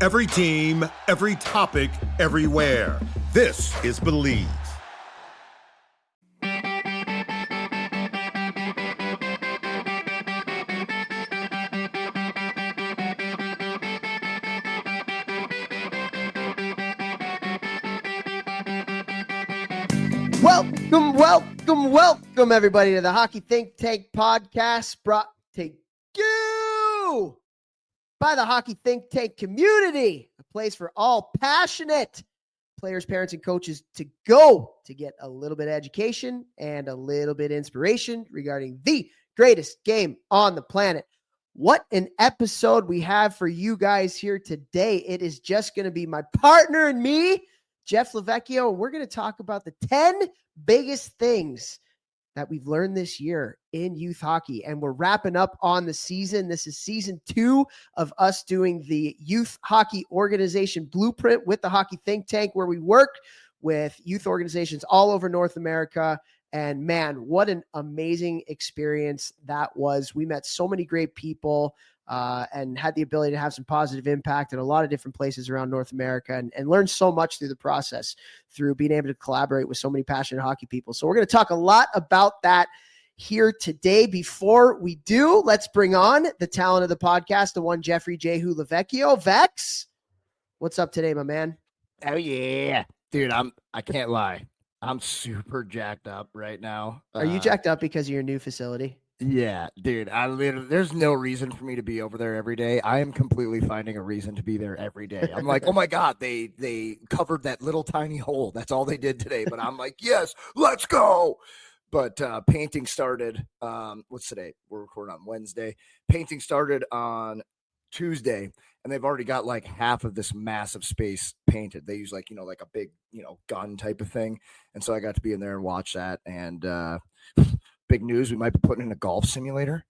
Every team, every topic, everywhere. This is Believe. Welcome, everybody, to the Hockey Think Tank podcast, brought to you by the Hockey Think Tank community, a place for all passionate players, parents, and coaches to go to get a little bit of education and a little bit of inspiration regarding the greatest game on the planet. What an episode we have for you guys here today. It is just going to be my partner and me, Jeff Lavecchio, and we're going to talk about the 10 biggest things that we've learned this year in youth hockey. And we're wrapping up on the season. This is season 2 of us doing the youth hockey organization blueprint with the Hockey Think Tank, where we work with youth organizations all over North America. And man, what an amazing experience that was. We met so many great people and had the ability to have some positive impact in a lot of different places around North America, and learned so much through the process, through being able to collaborate with so many passionate hockey people. So we're going to talk a lot about that here today. Before we do, let's bring on the talent of the podcast, the one Jeffrey Jehu Lavecchio. Vex, what's up today, my man? Oh yeah, dude, I can't lie. I'm super jacked up right now. Are you jacked up because of your new facility? Yeah, dude, there's no reason for me to be over there every day. I am completely finding a reason to be there every day. I'm like, oh my God, they covered that little tiny hole. That's all they did today. But I'm like, yes, let's go. But painting started, what's today? We're recording on Wednesday. Painting started on Tuesday, and they've already got like half of this massive space painted. They use like a big, gun type of thing. And so I got to be in there and watch that. And big news, we might be putting in a golf simulator.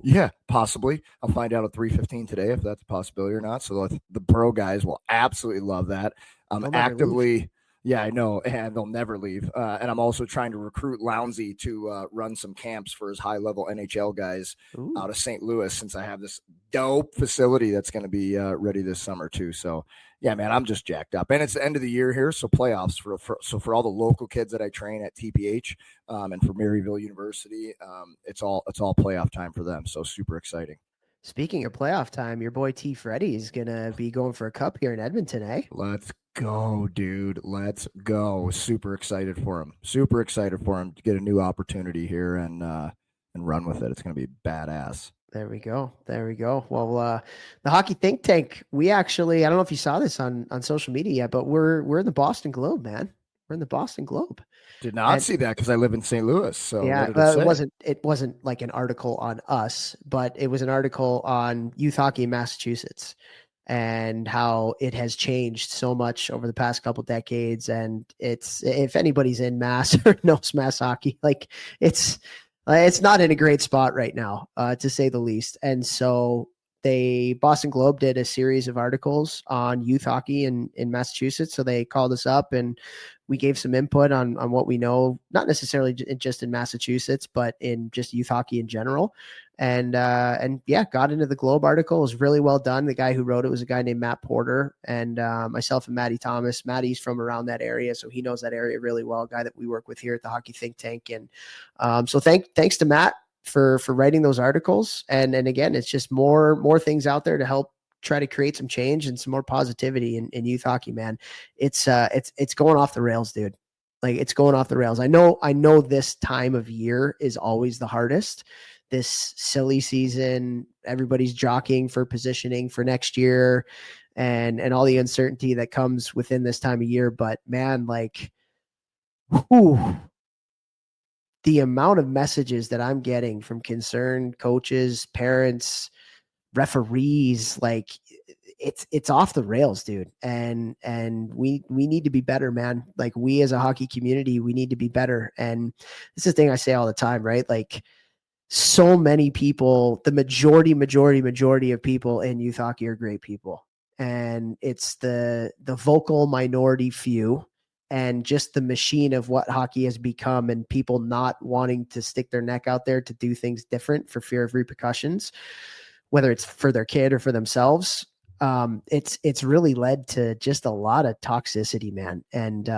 Yeah, possibly. I'll find out at 3:15 today if that's a possibility or not. So the pro guys will absolutely love that. Yeah, I know, and they'll never leave. And I'm also trying to recruit Lounsey to run some camps for his high-level NHL guys out of St. Louis, since I have this dope facility that's going to be ready this summer too. So, yeah, man, I'm just jacked up. And it's the end of the year here, so playoffs. For all the local kids that I train at TPH and for Maryville University, it's all playoff time for them. So super exciting. Speaking of playoff time, your boy T. Freddy is going to be going for a cup here in Edmonton, eh? Let's go, dude. Let's go. Super excited for him to get a new opportunity here and run with it. It's going to be badass. There we go. Well, the Hockey Think Tank, we actually, I don't know if you saw this on social media yet, but we're in the Boston Globe, man. We're in the Boston Globe. Did not see that because I live in St. Louis. So yeah, it wasn't like an article on us, but it was an article on youth hockey in Massachusetts and how it has changed so much over the past couple decades. And it's, if anybody's in Mass or knows Mass hockey, like it's not in a great spot right now, to say the least. And so Boston Globe did a series of articles on youth hockey in Massachusetts. So they called us up and we gave some input on what we know, not necessarily just in Massachusetts, but in just youth hockey in general. And yeah, got into the Globe article. It was really well done. The guy who wrote it was a guy named Matt Porter, and myself and Matty Thomas. Matty's from around that area, so he knows that area really well, a guy that we work with here at the Hockey Think Tank. And so thanks to Matt for writing those articles. And again, it's just more things out there to help try to create some change and some more positivity in youth hockey, man. It's going off the rails, dude. Like, it's going off the rails. I know this time of year is always the hardest. This silly season, everybody's jockeying for positioning for next year and all the uncertainty that comes within this time of year. But man, like, the amount of messages that I'm getting from concerned coaches, parents, referees, like it's off the rails, dude. And we need to be better, man. Like, we as a hockey community, we need to be better. And this is the thing I say all the time, right? Like, so many people, the majority of people in youth hockey are great people. And it's the vocal minority few and just the machine of what hockey has become, and people not wanting to stick their neck out there to do things different for fear of repercussions, whether it's for their kid or for themselves. It's really led to just a lot of toxicity, man. And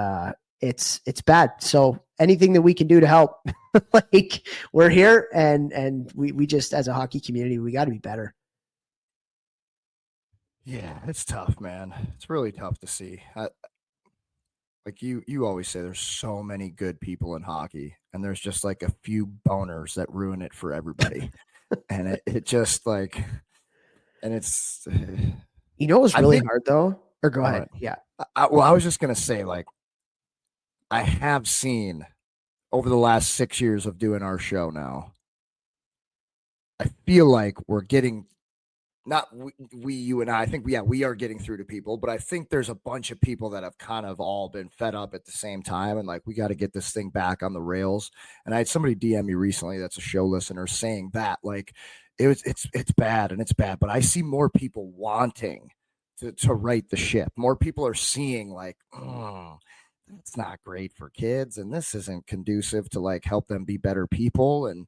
it's bad. So anything that we can do to help, like we're here, and we just, as a hockey community, we got to be better. Yeah, it's tough, man. It's really tough to see. Like you always say, there's so many good people in hockey, and there's just like a few boners that ruin it for everybody. And it just like, and it's, You know what's I really think, hard though? Or go go ahead. ahead. Yeah. Well, I was just gonna say, like, I have seen over the last 6 years of doing our show now, I feel like we're getting not you and I think we are getting through to people, but I think there's a bunch of people that have kind of all been fed up at the same time, and like we got to get this thing back on the rails. And I had somebody DM me recently that's a show listener saying that like it's bad and it's bad, but I see more people wanting to right the ship. More people are seeing like, that's not great for kids, and this isn't conducive to like help them be better people, and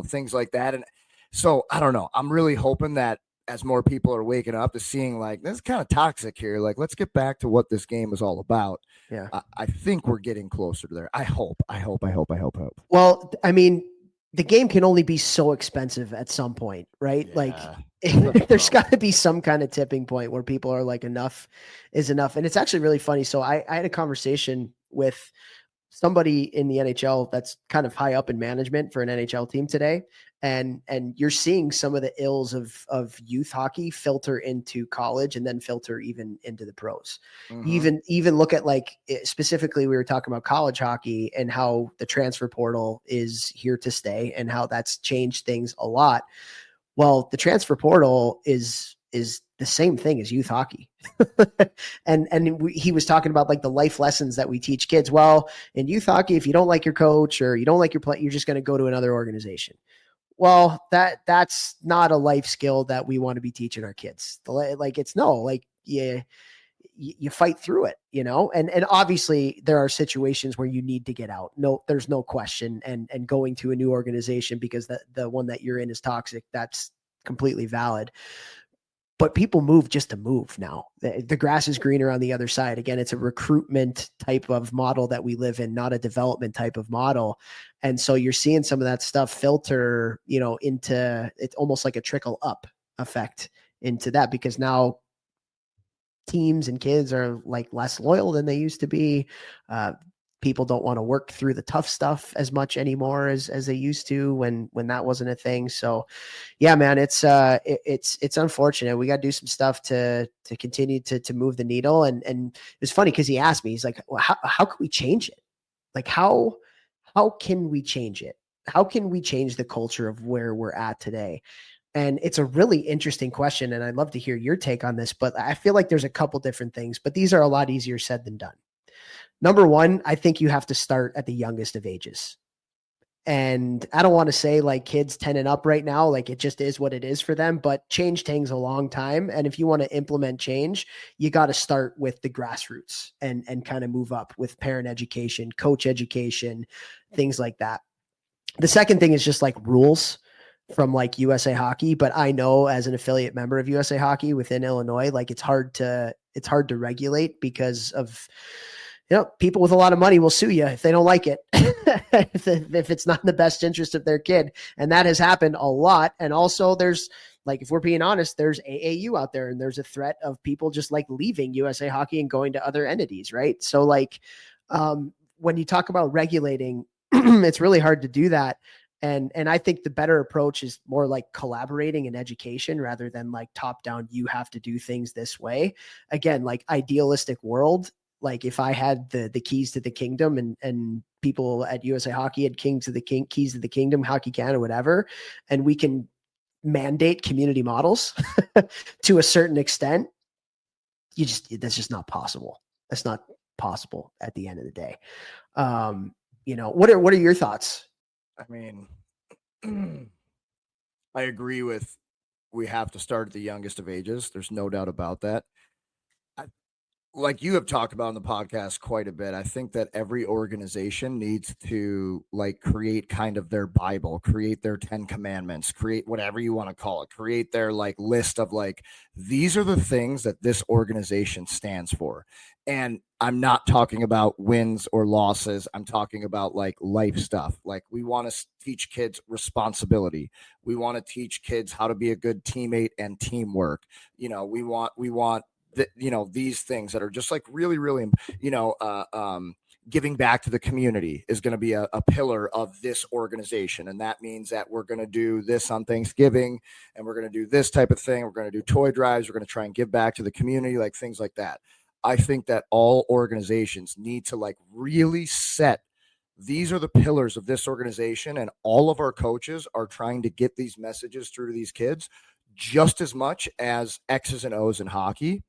things like that. And so I don't know. I'm really hoping that as more people are waking up to seeing like this is kind of toxic here, like let's get back to what this game is all about. Yeah. I think we're getting closer to there. I hope. Well, I mean, the game can only be so expensive at some point, right? Like Yeah. there's got to be some kind of tipping point where people are like, enough is enough. And it's actually really funny. So I had a conversation with somebody in the NHL that's kind of high up in management for an NHL team today. And you're seeing some of the ills of youth hockey filter into college and then filter even into the pros. Even look at like specifically, we were talking about college hockey and how the transfer portal is here to stay and how that's changed things a lot. Well, the transfer portal is the same thing as youth hockey. He was talking about like the life lessons that we teach kids. Well, in youth hockey, if you don't like your coach or you don't like your play, you're just going to go to another organization. Well, that's not a life skill that we want to be teaching our kids. Like it's no, like, yeah, you fight through it, and obviously there are situations where you need to get out. No, there's no question. And going to a new organization because the one that you're in is toxic, that's completely valid. But people move just to move now. The grass is greener on the other side. Again, it's a recruitment type of model that we live in, not a development type of model. And so you're seeing some of that stuff filter, into, it's almost like a trickle up effect into that, because now teams and kids are like less loyal than they used to be. People don't want to work through the tough stuff as much anymore as they used to when that wasn't a thing. So yeah, man, it's unfortunate. We got to do some stuff to continue to move the needle. And it's funny because he asked me, he's like, well, how can we change it? Like how can we change it? How can we change the culture of where we're at today? And it's a really interesting question. And I'd love to hear your take on this, but I feel like there's a couple different things, but these are a lot easier said than done. Number one, I think you have to start at the youngest of ages. And I don't want to say like kids 10 and up right now, like it just is what it is for them, but change takes a long time. And if you want to implement change, you got to start with the grassroots and kind of move up with parent education, coach education, things like that. The second thing is just like rules from like USA Hockey, but I know as an affiliate member of USA Hockey within Illinois, like it's hard to regulate because of, people with a lot of money will sue you if they don't like it, if it's not in the best interest of their kid. And that has happened a lot. And also there's like, if we're being honest, there's AAU out there and there's a threat of people just like leaving USA Hockey and going to other entities. Right. So like, when you talk about regulating, it's really hard to do that. And I think the better approach is more like collaborating and education rather than like top down, you have to do things this way. Again, like idealistic world, like if I had the keys to the kingdom and people at USA Hockey had keys to the kingdom, Hockey Canada, whatever, and we can mandate community models to a certain extent, that's just not possible. That's not possible at the end of the day. What are your thoughts? I mean, I agree with we have to start at the youngest of ages. There's no doubt about that. like you have talked about on the podcast quite a bit, I think that every organization needs to like create kind of their Bible, create their 10 commandments, create whatever you want to call it, create their like list of like, these are the things that this organization stands for. And I'm not talking about wins or losses. I'm talking about like life stuff. Like we want to teach kids responsibility. We want to teach kids how to be a good teammate and teamwork. We want these things that are just like really really giving back to the community is going to be a pillar of this organization, and that means that we're going to do this on Thanksgiving, and we're going to do this type of thing. We're going to do toy drives. We're going to try and give back to the community, like things like that. I think that all organizations need to like really set, these are the pillars of this organization, and all of our coaches are trying to get these messages through to these kids just as much as X's and O's in hockey.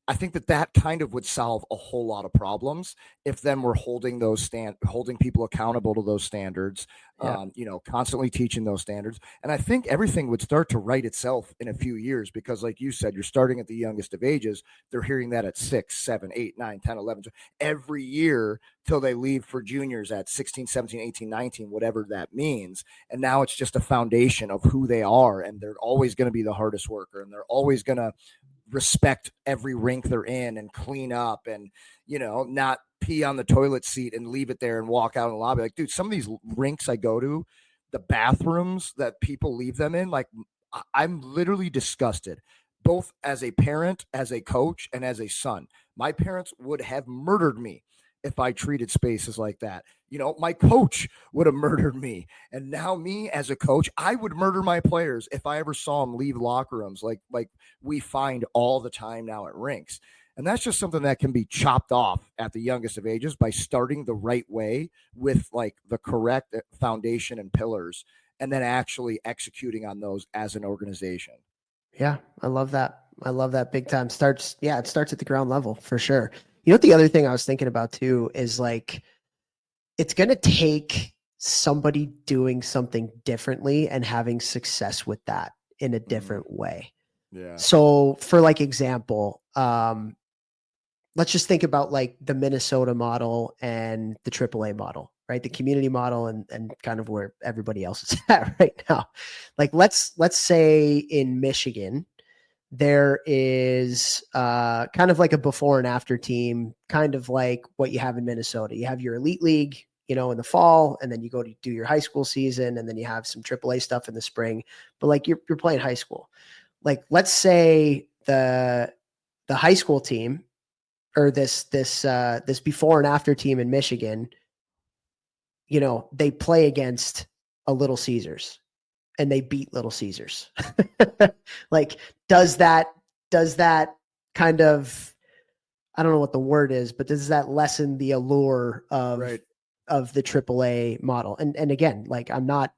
I think that kind of would solve a whole lot of problems if then we're holding people accountable to those standards, Yeah. constantly teaching those standards. And I think everything would start to right itself in a few years because, like you said, you're starting at the youngest of ages. They're hearing that at 6, 7, 8, 9, 10, 11, every year till they leave for juniors at 16, 17, 18, 19, whatever that means. And now it's just a foundation of who they are. And they're always going to be the hardest worker, and they're always going to respect every rink they're in and clean up and, not pee on the toilet seat and leave it there and walk out in the lobby. Like, dude, some of these rinks I go to, the bathrooms that people leave them in, like, I'm literally disgusted, both as a parent, as a coach, and as a son. My parents would have murdered me if I treated spaces like that. My coach would have murdered me. And now me as a coach, I would murder my players if I ever saw them leave locker rooms like we find all the time now at rinks. And that's just something that can be chopped off at the youngest of ages by starting the right way with like the correct foundation and pillars, and then actually executing on those as an organization. Yeah, I love that. I love that big time. It starts at the ground level for sure. You know what the other thing I was thinking about too is like it's going to take somebody doing something differently and having success with that in a different way. Yeah. So for like example, let's just think about like the Minnesota model and the AAA model, right? The community model and kind of where everybody else is at right now. Like let's say in Michigan, there is kind of like a before and after team, kind of like what you have in Minnesota. You have your elite league, in the fall, and then you go to do your high school season, and then you have some AAA stuff in the spring. But like you're playing high school. Like let's say the high school team or this before and after team in Michigan, they play against a Little Caesars and they beat Little Caesars. Like, does that kind of, I don't know what the word is, but does that lessen the allure of Right. of the AAA model? And again, like I'm not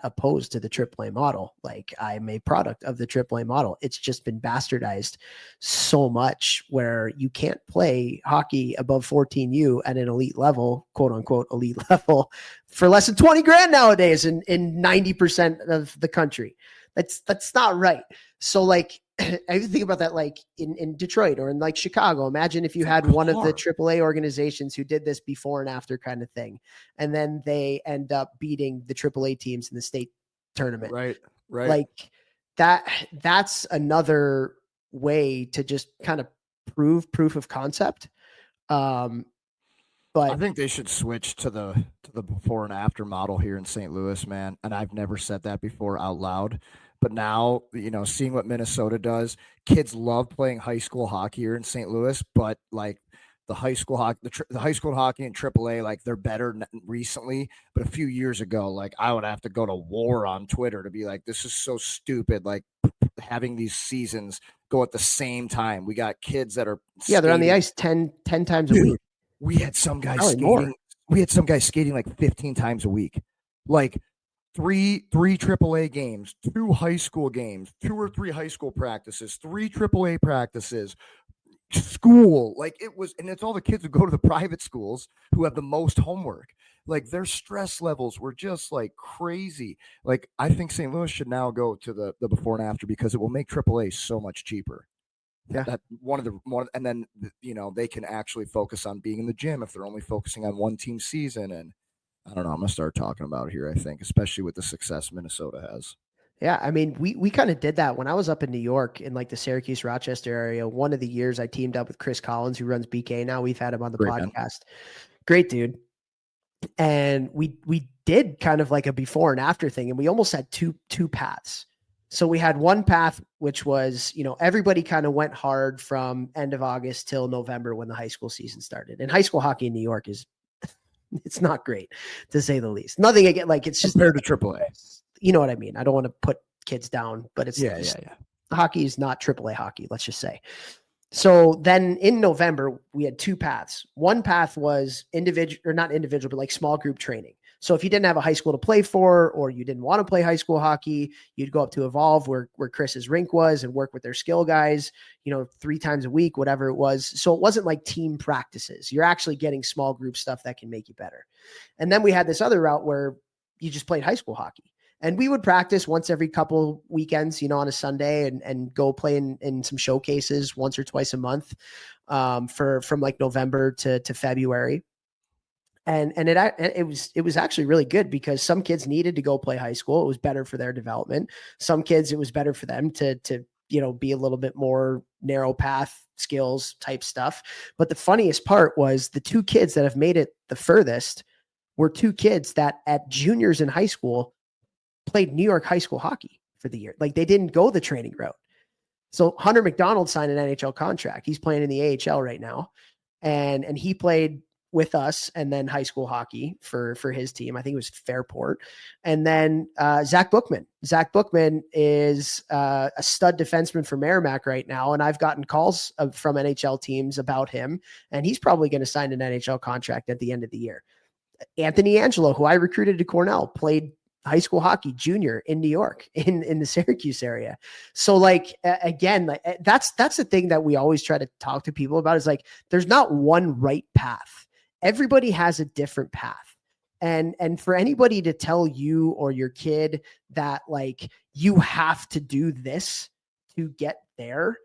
opposed to the AAA model. Like I'm a product of the AAA model. It's just been bastardized so much where you can't play hockey above 14U at an elite level, quote unquote elite level, for less than 20 grand nowadays in 90% of the country. That's not right. So like, I think about that like in Detroit or in like Chicago. Imagine if you had one of the AAA organizations who did this before and after kind of thing, and then they end up beating the AAA teams in the state tournament. Right. Like that's another way to just kind of proof of concept. But I think they should switch to the before and after model here in St. Louis, man. And I've never said that before out loud. But now, seeing what Minnesota does, kids love playing high school hockey here in St. Louis, but like the high school hockey, the high school hockey in AAA, like they're better recently. But a few years ago, like I would have to go to war on Twitter to be like, this is so stupid. Like having these seasons go at the same time. We got kids that are they're on the ice 10 times a week. We had some guys Probably skating. more. We had some guys skating like 15 times a week. Like three AAA games, 2 high school games, 2 or 3 high school practices, 3 AAA practices, school. Like it was, and it's all the kids who go to the private schools who have the most homework. Like their stress levels were just like crazy. Like I think St. Louis should now go to the before and after because it will make AAA so much cheaper. Yeah. That one, and then they can actually focus on being in the gym if they're only focusing on one team season. And I don't know. I'm gonna start talking about it here. I think, especially with the success Minnesota has. Yeah, I mean, we kind of did that when I was up in New York in like the Syracuse, Rochester area. One of the years I teamed up with Chris Collins, who runs BK now. We've had him on the Great man. podcast. Great dude. And we did kind of like a before and after thing, and we almost had two paths. So we had one path, which was, everybody kind of went hard from end of August till November when the high school season started. And high school hockey in New York it's not great, to say the least. Nothing again, like it's just compared to AAA. You know what I mean? I don't want to put kids down, but it's Yeah. Hockey is not AAA hockey, let's just say. So then in November, we had two paths. One path was individual, or not individual, but like small group training. So if you didn't have a high school to play for, or you didn't want to play high school hockey, you'd go up to Evolve where Chris's rink was and work with their skill guys, 3 times a week, whatever it was. So it wasn't like team practices. You're actually getting small group stuff that can make you better. And then we had this other route where you just played high school hockey. And we would practice once every couple weekends, on a Sunday and go play in some showcases once or twice a month from like November to February. And it was actually really good because some kids needed to go play high school. It was better for their development. Some kids, it was better for them to be a little bit more narrow path skills type stuff. But the funniest part was the 2 kids that have made it the furthest were 2 kids that at juniors in high school played New York high school hockey for the year. Like they didn't go the training route. So Hunter McDonald signed an NHL contract. He's playing in the AHL right now. And he played with us and then high school hockey for his team. I think it was Fairport. And then Zach Bookman. Zach Bookman is a stud defenseman for Merrimack right now. And I've gotten calls from NHL teams about him. And he's probably going to sign an NHL contract at the end of the year. Anthony Angelo, who I recruited to Cornell, played high school hockey junior in New York in the Syracuse area. So like, again, like that's the thing that we always try to talk to people about is like, there's not one right path. Everybody has a different path. And for anybody to tell you or your kid that like, you have to do this to get there,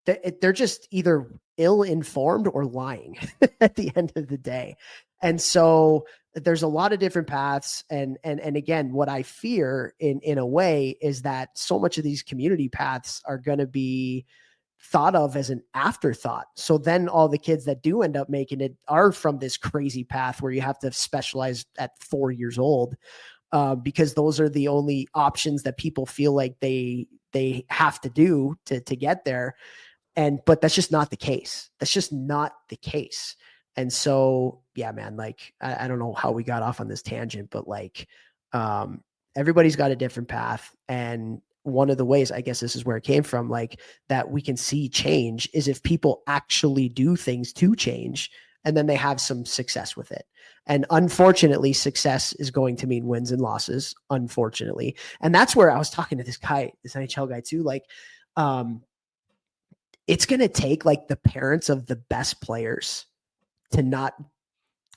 they're just either ill-informed or lying at the end of the day. And so there's a lot of different paths. And again, what I fear in a way is that so much of these community paths are going to be thought of as an afterthought. So then all the kids that do end up making it are from this crazy path where you have to specialize at 4 years old, because those are the only options that people feel like they have to do to get there. But that's just not the case. That's just not the case. And so, yeah, man, like, I don't know how we got off on this tangent, but like, everybody's got a different path. And one of the ways, I guess this is where it came from, like that we can see change is if people actually do things to change and then they have some success with it. And unfortunately, success is going to mean wins and losses, unfortunately. And that's where I was talking to this guy, this NHL guy too, like, it's going to take like the parents of the best players to not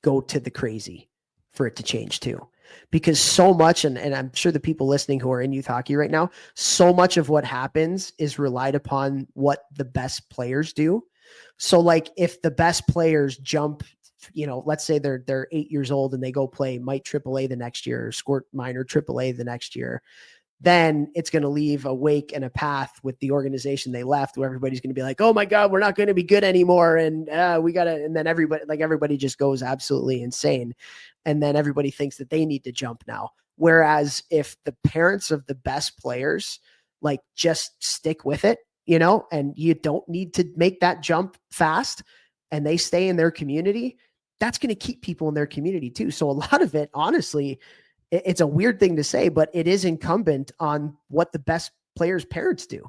go to the crazy for it to change too. Because so much, and I'm sure the people listening who are in youth hockey right now, so much of what happens is relied upon what the best players do. So like if the best players jump, let's say they're 8 years old and they go play Mite AAA the next year, or Squirt Minor AAA the next year, then it's going to leave a wake and a path with the organization they left where everybody's going to be like, oh my God, we're not going to be good anymore. And we got to, and then everybody just goes absolutely insane. And then everybody thinks that they need to jump now. Whereas if the parents of the best players, like just stick with it, and you don't need to make that jump fast and they stay in their community, that's going to keep people in their community too. So a lot of it, honestly, it's a weird thing to say, but it is incumbent on what the best players' parents do.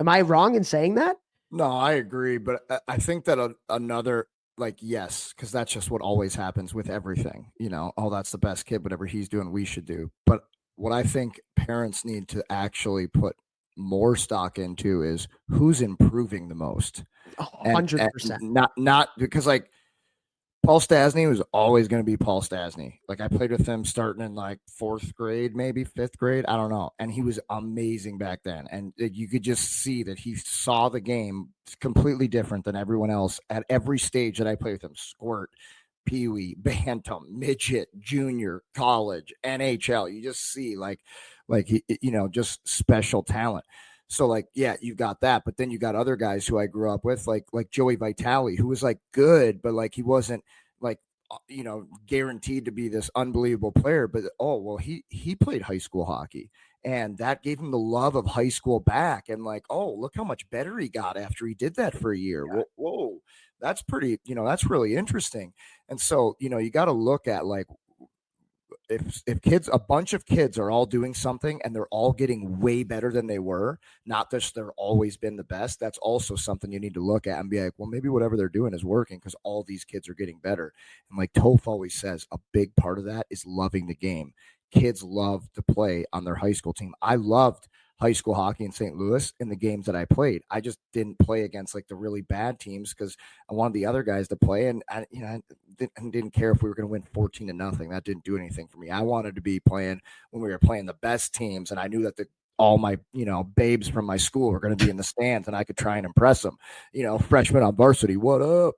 Am I wrong in saying that? No, I agree. But I think that another, like, yes, because that's just what always happens with everything. Oh, that's the best kid, whatever he's doing, we should do. But what I think parents need to actually put more stock into is who's improving the most. 100%. Not because like, Paul Stasny was always going to be Paul Stasny. Like I played with him starting in like 4th grade, maybe 5th grade. I don't know. And he was amazing back then. And you could just see that he saw the game completely different than everyone else at every stage that I played with him. Squirt, Pee-wee, Bantam, midget, junior, college, NHL. You just see like, just special talent. So like, yeah, you've got that, but then you got other guys who I grew up with, like Joey Vitale, who was like good, but like he wasn't like guaranteed to be this unbelievable player. But he played high school hockey, and that gave him the love of high school back. And like, oh, look how much better he got after he did that for a year. Yeah. Whoa, that's pretty. That's really interesting. And so you got to look at like, if a bunch of kids are all doing something and they're all getting way better than they were, not that they're always been the best, that's also something you need to look at and be like, well, maybe whatever they're doing is working because all these kids are getting better. And like Toph always says, a big part of that is loving the game. Kids love to play on their high school team. I loved high school hockey in St. Louis in the games that I played. I just didn't play against like the really bad teams because I wanted the other guys to play, and I didn't care if we were going to win 14-0. That didn't do anything for me. I wanted to be playing when we were playing the best teams, and I knew that all my babes from my school were going to be in the stands, and I could try and impress them. Freshman on varsity, what up?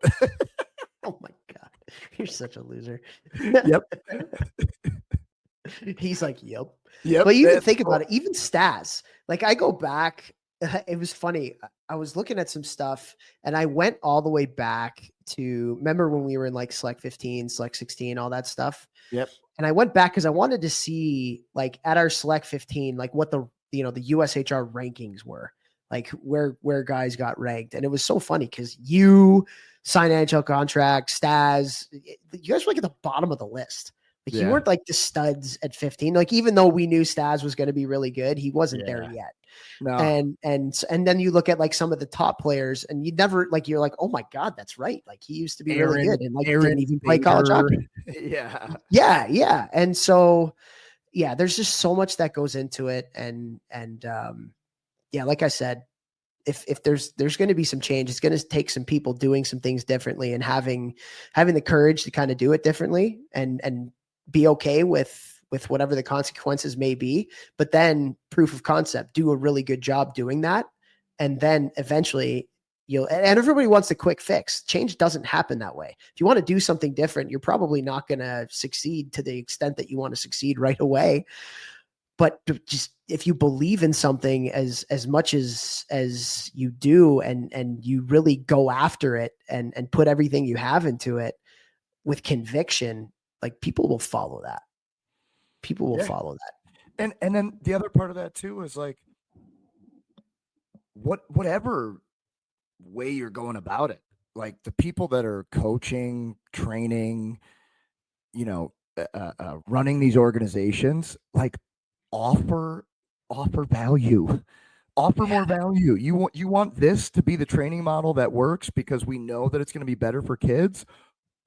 Oh my God, you're such a loser. Yep. He's like, yep. Yep. But you even think about it, even Stas. Like I go back, it was funny. I was looking at some stuff and I went all the way back to remember when we were in like Select 15, Select 16, all that stuff. Yep. And I went back because I wanted to see like at our Select 15, like what the USHR rankings were, like where guys got ranked. And it was so funny because you signed an NHL contract, Stas, you guys were like at the bottom of the list. Like you weren't like the studs at 15. Like even though we knew Stas was going to be really good, he wasn't there yet. No. And then you look at like some of the top players, and you never like you're like, oh my God, that's right. Like he used to be really good, and like didn't even play college hockey. Yeah. And so there's just so much that goes into it, and like I said, if there's going to be some change, it's going to take some people doing some things differently and having the courage to kind of do it differently and be okay with whatever the consequences may be, but then proof of concept, do a really good job doing that. And then eventually and everybody wants the quick fix. Change doesn't happen that way. If you want to do something different, you're probably not going to succeed to the extent that you want to succeed right away. But just if you believe in something as much as you do, and you really go after it and put everything you have into it with conviction, like people will follow that. People will follow that. And then the other part of that too is like whatever way you're going about it, like the people that are coaching, training, running these organizations, like offer value, offer more value. You want this to be the training model that works because we know that it's going to be better for kids.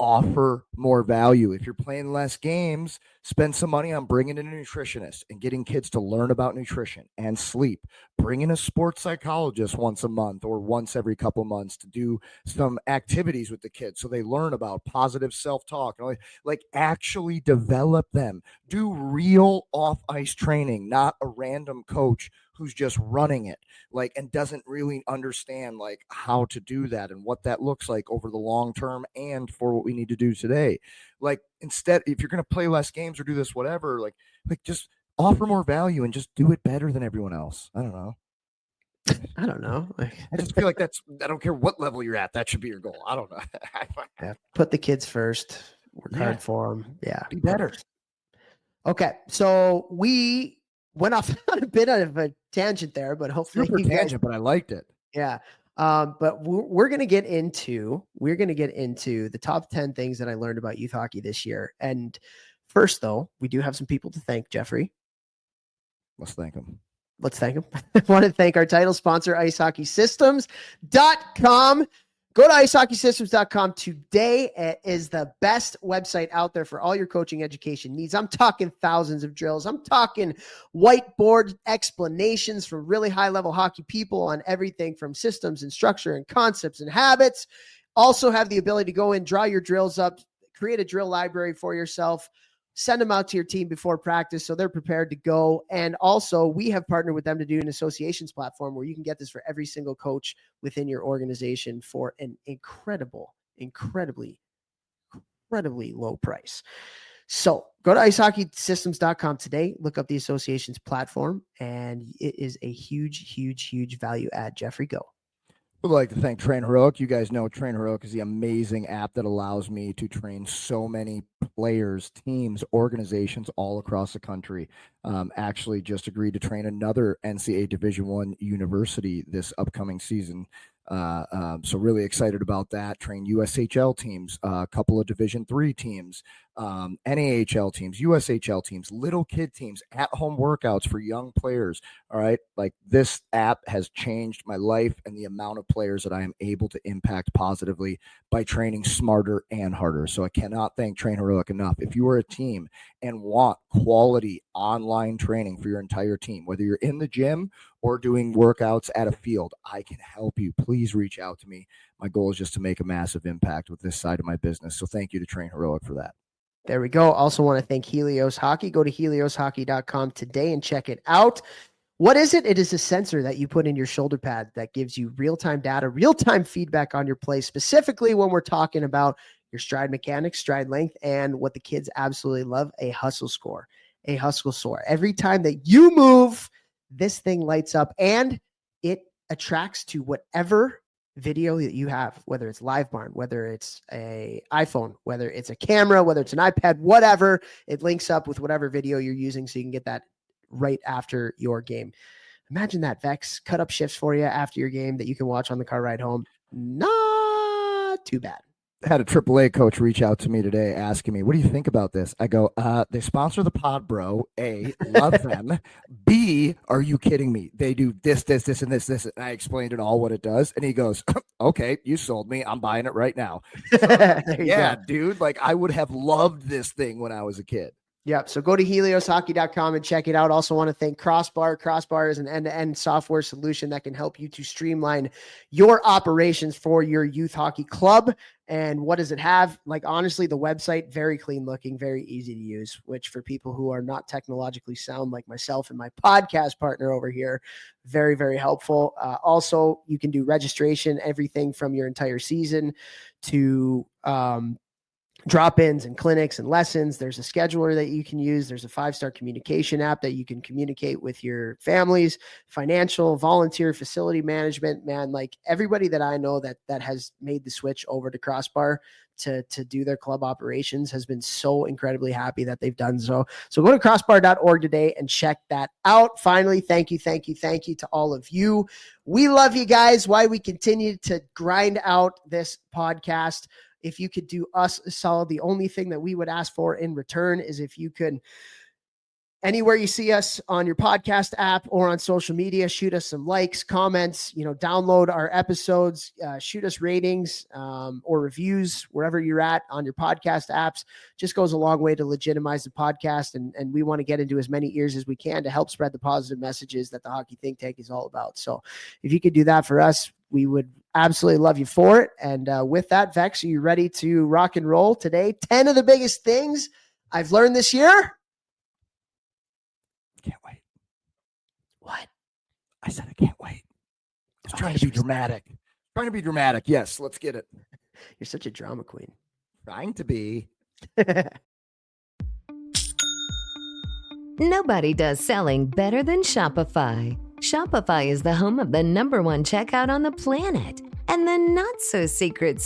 Offer more value. If you're playing less games, spend some money on bringing in a nutritionist and getting kids to learn about nutrition and sleep. Bring in a sports psychologist once a month or once every couple months to do some activities with the kids so they learn about positive self-talk. Like actually develop them. Do real off-ice training, not a random coach who's just running it, like, and doesn't really understand like how to do that and what that looks like over the long term and for what we need to do today. Like instead, if you're going to play less games or do this, whatever, like just offer more value and just do it better than everyone else. I don't know. I just feel like I don't care what level you're at. That should be your goal. I don't know. Put the kids first, work hard for them. Yeah. Be better. Okay. So we went off on a bit of a tangent there, but hopefully but I liked it. Yeah. But we're going to get into the top 10 things that I learned about youth hockey this year. And first though, we do have some people to thank, Jeffrey. Let's thank them. I want to thank our title sponsor, icehockeysystems.com. Go to icehockeysystems.com today. It is the best website out there for all your coaching education needs. I'm talking thousands of drills. I'm talking whiteboard explanations from really high-level hockey people on everything from systems and structure and concepts and habits. Also have the ability to go in, draw your drills up, create a drill library for yourself, send them out to your team before practice so they're prepared to go. And also, we have partnered with them to do an associations platform where you can get this for every single coach within your organization for an incredibly low price. So go to icehockeysystems.com today, look up the association's platform, and it is a huge value add. Jeffrey, go. I'd like to thank Train Heroic. You guys know Train Heroic is the amazing app that allows me to train so many players, teams, organizations all across the country. Actually just agreed to train another NCAA Division I university this upcoming season. So really excited about that. Train USHL teams, a couple of Division III teams, NAHL teams, USHL teams, little kid teams, at-home workouts for young players. All right. Like, this app has changed my life and the amount of players that I am able to impact positively by training smarter and harder. So I cannot thank Train Heroic enough. If you are a team and want quality online training for your entire team, whether you're in the gym or doing workouts at a field, I can help you. Please reach out to me. My goal is just to make a massive impact with this side of my business. So thank you to Train Heroic for that. There we go. Also want to thank Helios Hockey. Go to helioshockey.com today and check it out. What is it? It is a sensor that you put in your shoulder pad that gives you real-time data, real-time feedback on your play, specifically when we're talking about your stride mechanics, stride length, and what the kids absolutely love, a hustle score. A hustle score. Every time that you move, this thing lights up and it attracts to whatever video that you have, whether it's LiveBarn, whether it's a iPhone, whether it's a camera, whether it's an iPad, whatever, it links up with whatever video you're using so you can get that right after your game. Imagine that, Vex. Cut up shifts for you after your game that you can watch on the car ride home. Not too bad. Had a AAA coach reach out to me today asking me, what do you think about this? I go, they sponsor the pod, bro. A, love them. B, are you kidding me? They do this, and this. And I explained it all what it does. And he goes, okay, you sold me. I'm buying it right now. So, yeah, dude, like, I would have loved this thing when I was a kid. Yep. So go to helioshockey.com and check it out. Also want to thank Crossbar. Crossbar is an end-to-end software solution that can help you to streamline your operations for your youth hockey club. And what does it have? Like, honestly, the website, very clean looking, very easy to use, which for people who are not technologically sound like myself and my podcast partner over here, very helpful. Also, you can do registration, everything from your entire season to drop-ins and clinics and lessons. There's a scheduler that you can use. There's a 5-star communication app that you can communicate with your families, financial, volunteer, facility management. Man, like, everybody that I know that has made the switch over to Crossbar to do their club operations has been so incredibly happy that they've done so. So go to crossbar.org today and check that out. Finally, thank you to all of you. We love you guys. Why we continue to grind out this podcast. If you could do us a solid, the only thing that we would ask for in return is if you could, anywhere you see us on your podcast app or on social media, shoot us some likes, comments, download our episodes, shoot us ratings or reviews wherever you're at on your podcast apps. Just goes a long way to legitimize the podcast. And we want to get into as many ears as we can to help spread the positive messages that the Hockey Think Tank is all about. So if you could do that for us, we would absolutely love you for it. And with that, Vex, are you ready to rock and roll today? 10 of the biggest things I've learned this year. Can't wait. What? I said I can't wait. I was trying to be dramatic. Yes, let's get it. You're such a drama queen. Trying to be. Nobody does selling better than Shopify. Shopify is the home of the #1 checkout on the planet. And the not-so-secret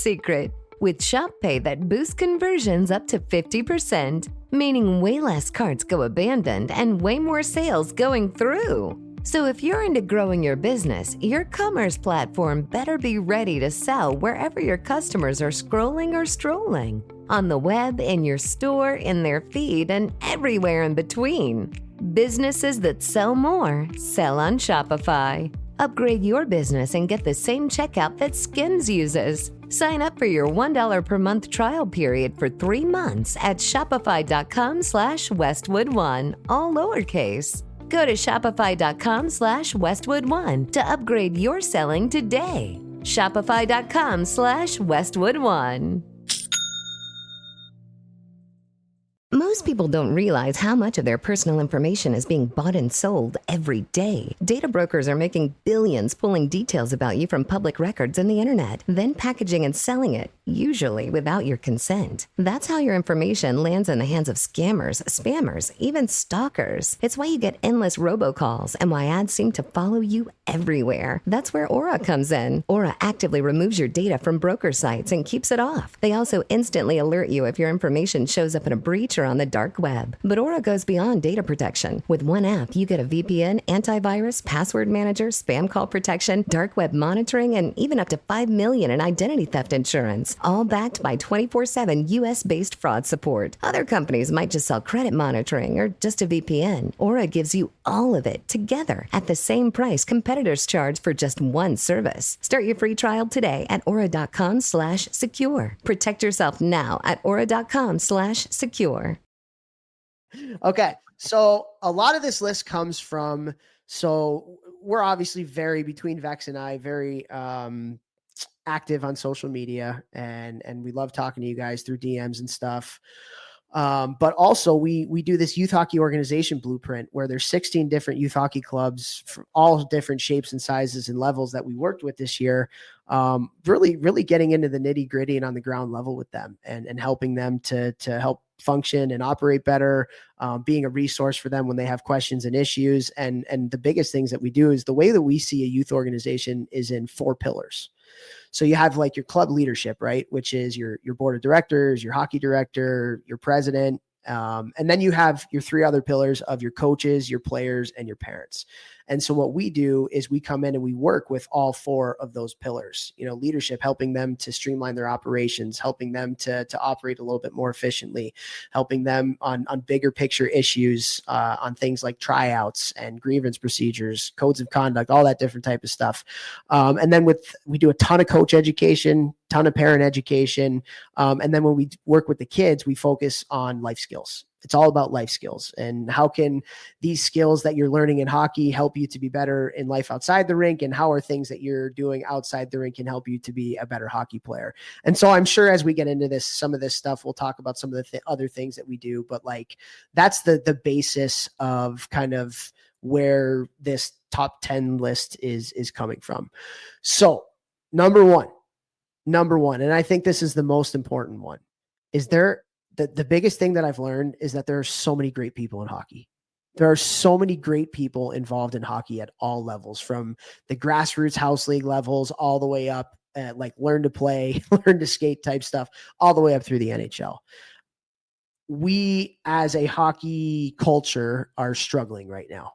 with Shop Pay that boosts conversions up to 50%, meaning way less carts go abandoned and way more sales going through. So if you're into growing your business, your commerce platform better be ready to sell wherever your customers are scrolling or strolling. On the web, in your store, in their feed, and everywhere in between. Businesses that sell more, sell on Shopify. Upgrade your business and get the same checkout that Skims uses. Sign up for your $1 per month trial period for 3 months at shopify.com/Westwood1, all lowercase. Go to shopify.com/Westwood1 to upgrade your selling today. Shopify.com/Westwood1. Most people don't realize how much of their personal information is being bought and sold every day. Data brokers are making billions pulling details about you from public records and the internet, then packaging and selling it, usually without your consent. That's how your information lands in the hands of scammers, spammers, even stalkers. It's why you get endless robocalls and why ads seem to follow you everywhere. That's where Aura comes in. Aura actively removes your data from broker sites and keeps it off. They also instantly alert you if your information shows up in a breach or on the dark web. But Aura goes beyond data protection. With one app, you get a VPN, antivirus, password manager, spam call protection, dark web monitoring, and even up to $5 million in identity theft insurance, all backed by 24/7 US-based fraud support. Other companies might just sell credit monitoring or just a VPN. Aura gives you all of it together at the same price competitors charge for just one service. Start your free trial today at aura.com/secure. Protect yourself now at aura.com/secure. Okay. So a lot of this list comes from, so we're obviously between Vex and I, very active on social media, and we love talking to you guys through DMs and stuff. But also we do this youth hockey organization blueprint where there's 16 different youth hockey clubs from all different shapes and sizes and levels that we worked with this year. Really getting into the nitty gritty and on the ground level with them and helping them to help function and operate better, being a resource for them when they have questions and issues. And the biggest things that we do is the way that we see a youth organization is in 4 pillars. So you have like your club leadership, right? Which is your board of directors, your hockey director, your president. And then you have your 3 other pillars of your coaches, your players, and your parents. And so what we do is we come in and we work with all 4 of those pillars, leadership, helping them to streamline their operations, helping them to operate a little bit more efficiently, helping them on bigger picture issues, on things like tryouts and grievance procedures, codes of conduct, all that different type of stuff. And then we do a ton of coach education, ton of parent education. And then when we work with the kids, we focus on life skills. It's all about life skills and how can these skills that you're learning in hockey help you to be better in life outside the rink, and how are things that you're doing outside the rink can help you to be a better hockey player. And so I'm sure as we get into this, some of this stuff, we'll talk about some of the other things that we do, but like that's the basis of kind of where this top 10 list is coming from. So number one, and I think this is the most important one, is the biggest thing that I've learned is that there are so many great people in hockey. There are so many great people involved in hockey at all levels, from the grassroots house league levels all the way up at like learn to play, learn to skate type stuff, all the way up through the NHL. We as a hockey culture are struggling right now.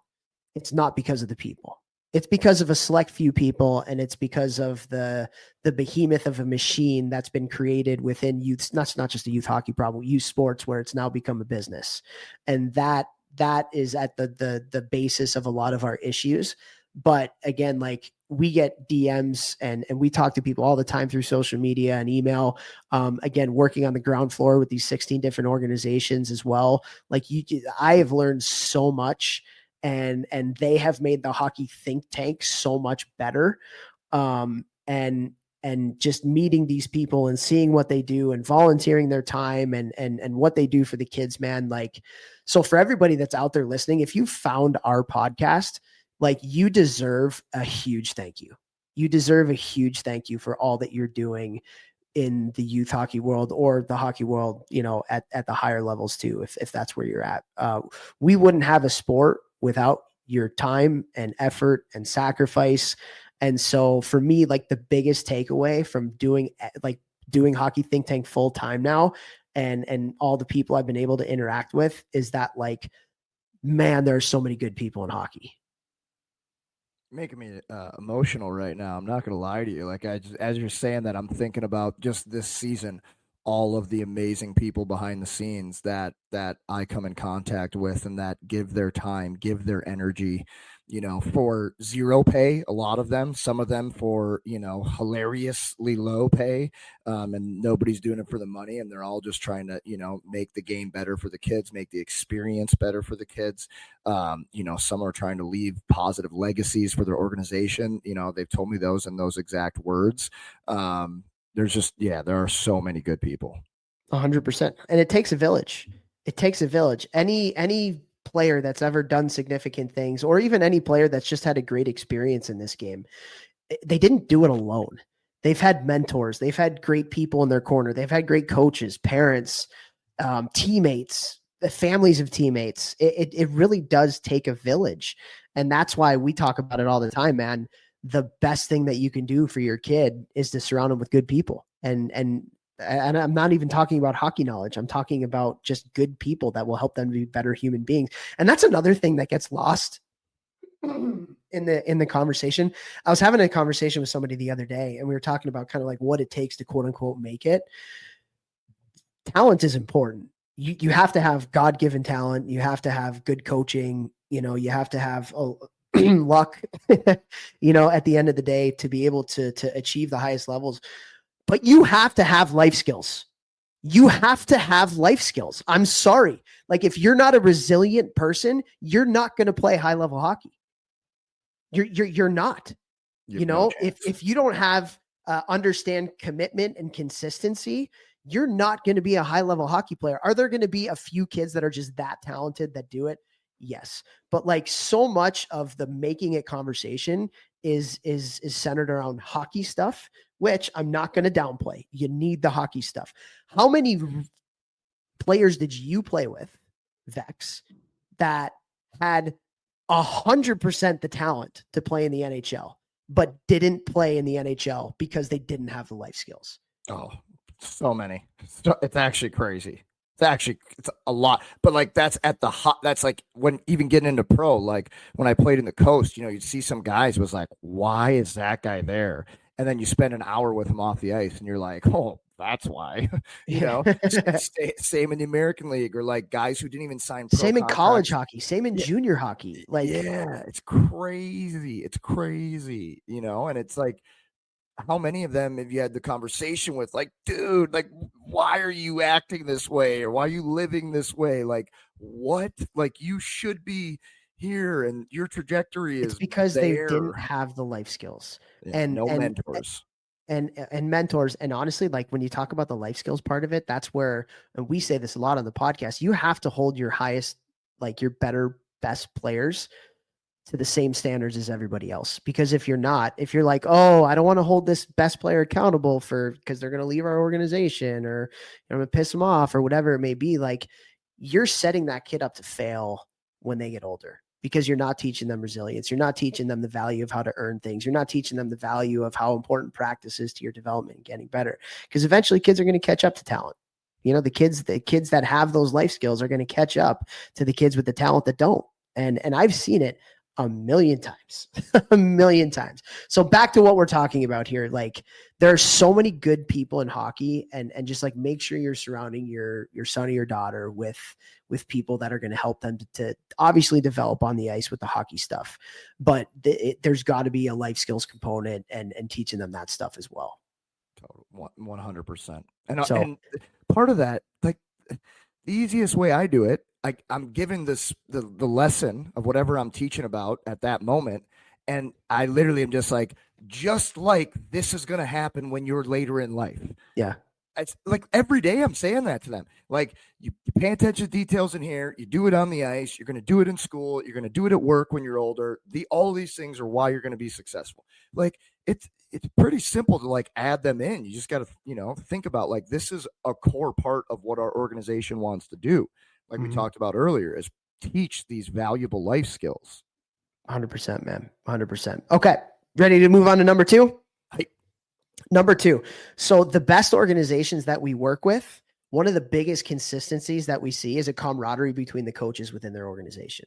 It's not because of the people. It's because of a select few people, and it's because of the behemoth of a machine that's been created within youth. That's not just a youth hockey problem, youth sports, where it's now become a business. And that is at the basis of a lot of our issues. But again, like we get DMs and we talk to people all the time through social media and email. Again, working on the ground floor with these 16 different organizations as well. Like I have learned so much. And they have made the hockey think tank so much better. And just meeting these people and seeing what they do and volunteering their time and what they do for the kids, man. Like, so for everybody that's out there listening, if you found our podcast, like you deserve a huge thank you. You deserve a huge thank you for all that you're doing in the youth hockey world or the hockey world, at the higher levels too, if that's where you're at. We wouldn't have a sport without your time and effort and sacrifice. And so for me, like the biggest takeaway from doing Hockey Think Tank full time now and all the people I've been able to interact with is that like, man, there are so many good people in hockey. Making me emotional right now. I'm not going to lie to you. Like as you're saying that, I'm thinking about just this season, all of the amazing people behind the scenes that I come in contact with and that give their time, give their energy, for zero pay, a lot of them, some of them for, hilariously low pay. And nobody's doing it for the money. And they're all just trying to, make the game better for the kids, make the experience better for the kids. Some are trying to leave positive legacies for their organization. They've told me those in those exact words. There are so many good people. 100%. And it takes a village. It takes a village. Any player that's ever done significant things, or even any player that's just had a great experience in this game, they didn't do it alone. They've had mentors. They've had great people in their corner. They've had great coaches, parents, teammates, the families of teammates. It really does take a village. And that's why we talk about it all the time, man. The best thing that you can do for your kid is to surround them with good people. And I'm not even talking about hockey knowledge. I'm talking about just good people that will help them be better human beings. And that's another thing that gets lost in the conversation. I was having a conversation with somebody the other day, and we were talking about kind of like what it takes to quote unquote make it. Talent is important. You have to have God-given talent. You have to have good coaching. You have to have luck, at the end of the day to be able to achieve the highest levels. But you have to have life skills. You have to have life skills. I'm sorry. Like, if you're not a resilient person, you're not going to play high level hockey. You're not. If you don't have understand commitment and consistency, you're not going to be a high level hockey player. Are there going to be a few kids that are just that talented that do it? Yes. But like, so much of the making it conversation is centered around hockey stuff, which I'm not going to downplay. You need the hockey stuff. How many players did you play with, Vex, that had 100% the talent to play in the NHL, but didn't play in the NHL because they didn't have the life skills? Oh, so many. It's actually crazy. It's a lot, but like that's like when even getting into pro, like when I played in the Coast, you'd see some guys was like, why is that guy there? And then you spend an hour with him off the ice and you're like, oh, that's why. Same in the American League, or like guys who didn't even sign pro same in contracts. College hockey, same in junior hockey. Like, yeah, it's crazy. And it's like, how many of them have you had the conversation with? Like, dude, like, why are you acting this way? Or why are you living this way? Like, what? Like, you should be here and your trajectory is because there. They didn't have the life skills. And mentors. And mentors. And honestly, like, when you talk about the life skills part of it, that's where, and we say this a lot on the podcast, you have to hold your highest, like your best players to the same standards as everybody else. Because if you're like, oh, I don't want to hold this best player accountable because they're going to leave our organization, or I'm going to piss them off, or whatever it may be, like, you're setting that kid up to fail when they get older, because you're not teaching them resilience. You're not teaching them the value of how to earn things. You're not teaching them the value of how important practice is to your development and getting better. Because eventually kids are going to catch up to talent. The kids that have those life skills are going to catch up to the kids with the talent that don't. And I've seen it a million times. So back to what we're talking about here. Like, there are so many good people in hockey, and just like, make sure you're surrounding your son or your daughter with people that are going to help them to obviously develop on the ice with the hockey stuff, but there's got to be a life skills component and teaching them that stuff as well. 100%. And part of that, like, the easiest way I do it, I'm given the lesson of whatever I'm teaching about at that moment. And I literally am just like this is going to happen when you're later in life. Yeah. It's like every day I'm saying that to them. Like, you pay attention to details in here. You do it on the ice. You're going to do it in school. You're going to do it at work when you're older. All these things are why you're going to be successful. Like, it's pretty simple to like add them in. You just got to, think about, like, this is a core part of what our organization wants to do. Like we talked about earlier, is teach these valuable life skills. 100%, man. 100%. Okay. Ready to move on to number 2? Number 2. So the best organizations that we work with, one of the biggest consistencies that we see is a camaraderie between the coaches within their organization.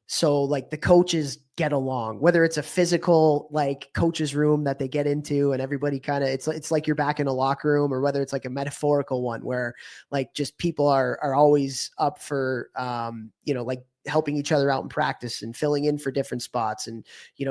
So like, the coaches get along, whether it's a physical, like, coach's room that they get into and everybody kind of, it's like you're back in a locker room, or whether it's like a metaphorical one where, like, just people are always up for, like, helping each other out in practice and filling in for different spots and,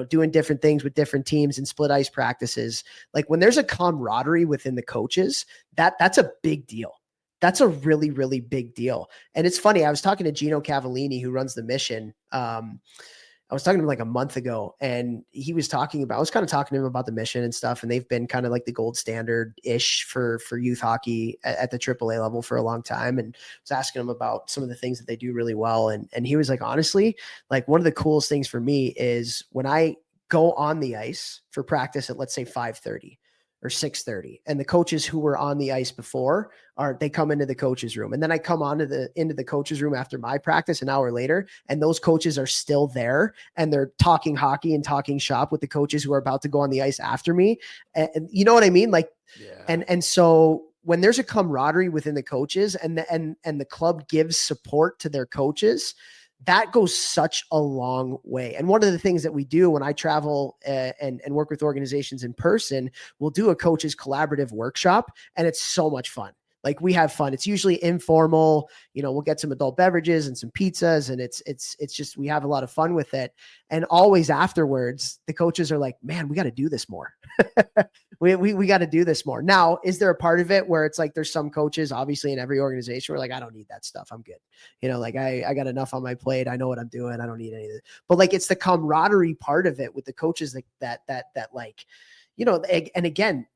doing different things with different teams and split ice practices. Like when there's a camaraderie within the coaches, that's a big deal. That's a really, really big deal. And it's funny. I was talking to Gino Cavallini, who runs the Mission. I was talking to him like a month ago, and I was kind of talking to him about the Mission and stuff. And they've been kind of like the gold standard ish for youth hockey at the AAA level for a long time. And I was asking him about some of the things that they do really well. And he was like, honestly, like one of the coolest things for me is when I go on the ice for practice at, let's say 5:30 or 6:30, and the coaches who were on the ice before they come into the coaches room, and then I come into the coaches room after my practice an hour later, and those coaches are still there and they're talking hockey and talking shop with the coaches who are about to go on the ice after me. And you know what I mean? Like, yeah. And so when there's a camaraderie within the coaches and the club gives support to their coaches, that goes such a long way. And one of the things that we do when I travel and work with organizations in person, we'll do a coaches collaborative workshop, and it's so much fun. Like we have fun. It's usually informal, we'll get some adult beverages and some pizzas, and it's just, we have a lot of fun with it. And always afterwards, the coaches are like, man, we got to do this more. we got to do this more. Now, is there a part of it where it's like, there's some coaches obviously in every organization where like, I don't need that stuff. I'm good. Like I got enough on my plate. I know what I'm doing. I don't need any of it. But like, it's the camaraderie part of it with the coaches that like, and again,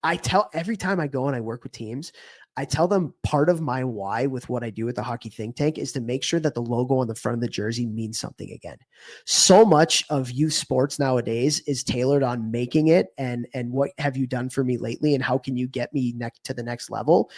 I tell every time I go and I work with teams, I tell them part of my why with what I do with the Hockey Think Tank is to make sure that the logo on the front of the jersey means something again. So much of youth sports nowadays is tailored on making it and what have you done for me lately and how can you get me to the next level?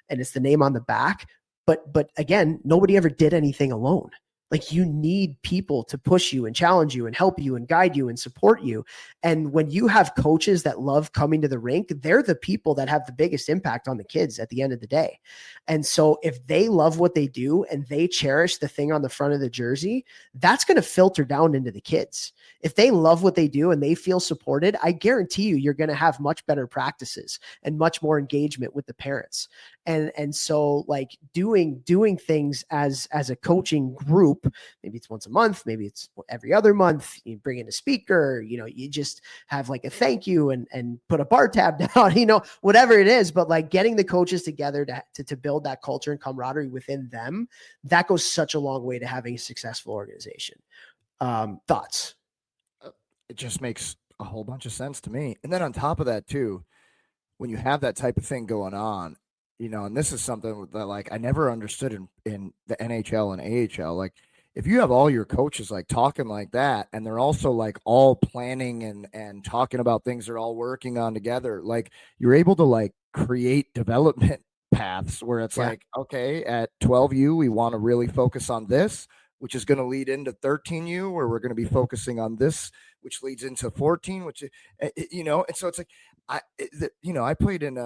And it's the name on the back. But again, nobody ever did anything alone. Like you need people to push you and challenge you and help you and guide you and support you. And when you have coaches that love coming to the rink, they're the people that have the biggest impact on the kids at the end of the day. And so if they love what they do and they cherish the thing on the front of the jersey, that's going to filter down into the kids. If they love what they do and they feel supported, I guarantee you're going to have much better practices and much more engagement with the parents. And so like doing things as a coaching group, maybe it's once a month, maybe it's every other month, you bring in a speaker, you just have like a thank you and put a bar tab down, whatever it is, but like getting the coaches together to build that culture and camaraderie within them, that goes such a long way to having a successful organization. Thoughts? It just makes a whole bunch of sense to me. And then on top of that too, when you have that type of thing going on, and this is something that like I never understood in the NHL and AHL. Like if you have all your coaches like talking like that, and they're also like all planning and talking about things they're all working on together, like you're able to like create development paths where it's like, okay, at 12U, we want to really focus on this, which is going to lead into 13U, where we're going to be focusing on this, which leads into 14, which, and so it's like, I played in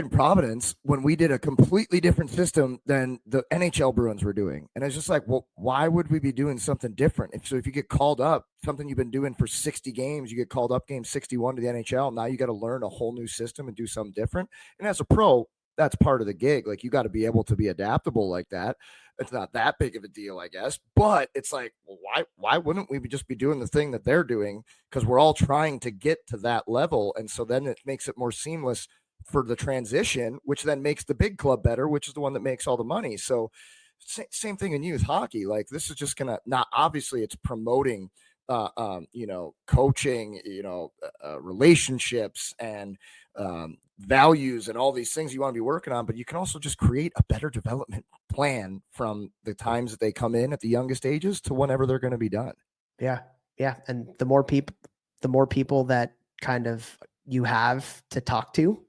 Providence when we did a completely different system than the NHL Bruins were doing. And it's just like, well, why would we be doing something different? If you get called up, something you've been doing for 60 games, you get called up game 61 to the NHL. Now you got to learn a whole new system and do something different. And as a pro, that's part of the gig. Like you got to be able to be adaptable like that. It's not that big of a deal, I guess, but it's like, well, why wouldn't we just be doing the thing that they're doing? Because we're all trying to get to that level. And so then it makes it more seamless for the transition, which then makes the big club better, which is the one that makes all the money. So same thing in youth hockey. Like this is just going to not, obviously it's promoting, coaching, relationships and values and all these things you want to be working on, but you can also just create a better development plan from the times that they come in at the youngest ages to whenever they're going to be done. Yeah. Yeah. And the more people that kind of you have to talk to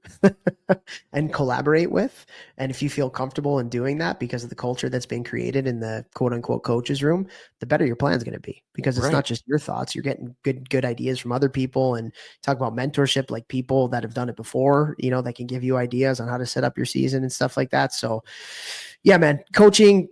and collaborate with. And if you feel comfortable in doing that because of the culture that's been created in the quote unquote coaches room, the better your plan is going to be, because it's not just your thoughts. You're getting good ideas from other people, and talk about mentorship, like people that have done it before, that can give you ideas on how to set up your season and stuff like that. So yeah, man, coaching,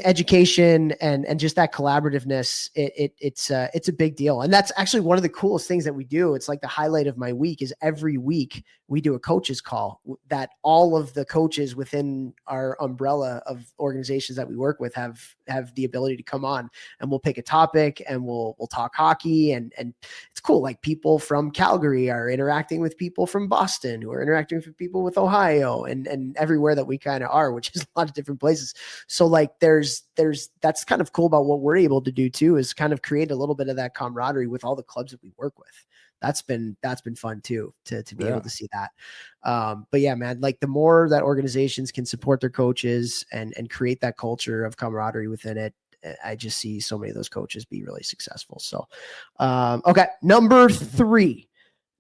education, and just that collaborativeness, it's a big deal. And that's actually one of the coolest things that we do. It's like the highlight of my week week is every week we do a coaches call that all of the coaches within our umbrella of organizations that we work with have the ability to come on, and we'll pick a topic and we'll talk hockey, and it's cool. Like people from Calgary are interacting with people from Boston, who are interacting with people with Ohio, and everywhere that we kind of are, which is a lot of different places. So like there's that's kind of cool about what we're able to do too, is kind of create a little bit of that camaraderie with all the clubs that we work with. That's been fun too, to be able to see that. But yeah, man, like the more that organizations can support their coaches and create that culture of camaraderie within it, I just see so many of those coaches be really successful. So, okay. Number three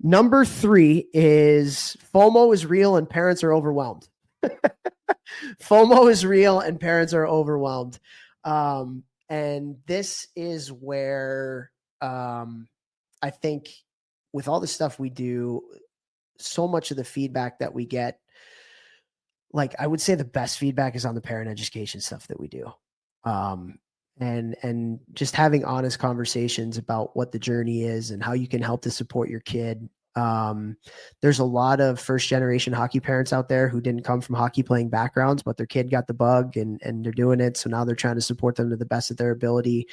is FOMO is real and parents are overwhelmed. FOMO is real and parents are overwhelmed. And this is where, I think with all the stuff we do, so much of the feedback that we get, like I would say the best feedback is on the parent education stuff that we do. And just having honest conversations about what the journey is and how you can help to support your kid. There's a lot of first generation hockey parents out there who didn't come from hockey playing backgrounds, but their kid got the bug and they're doing it. So now they're trying to support them to the best of their ability.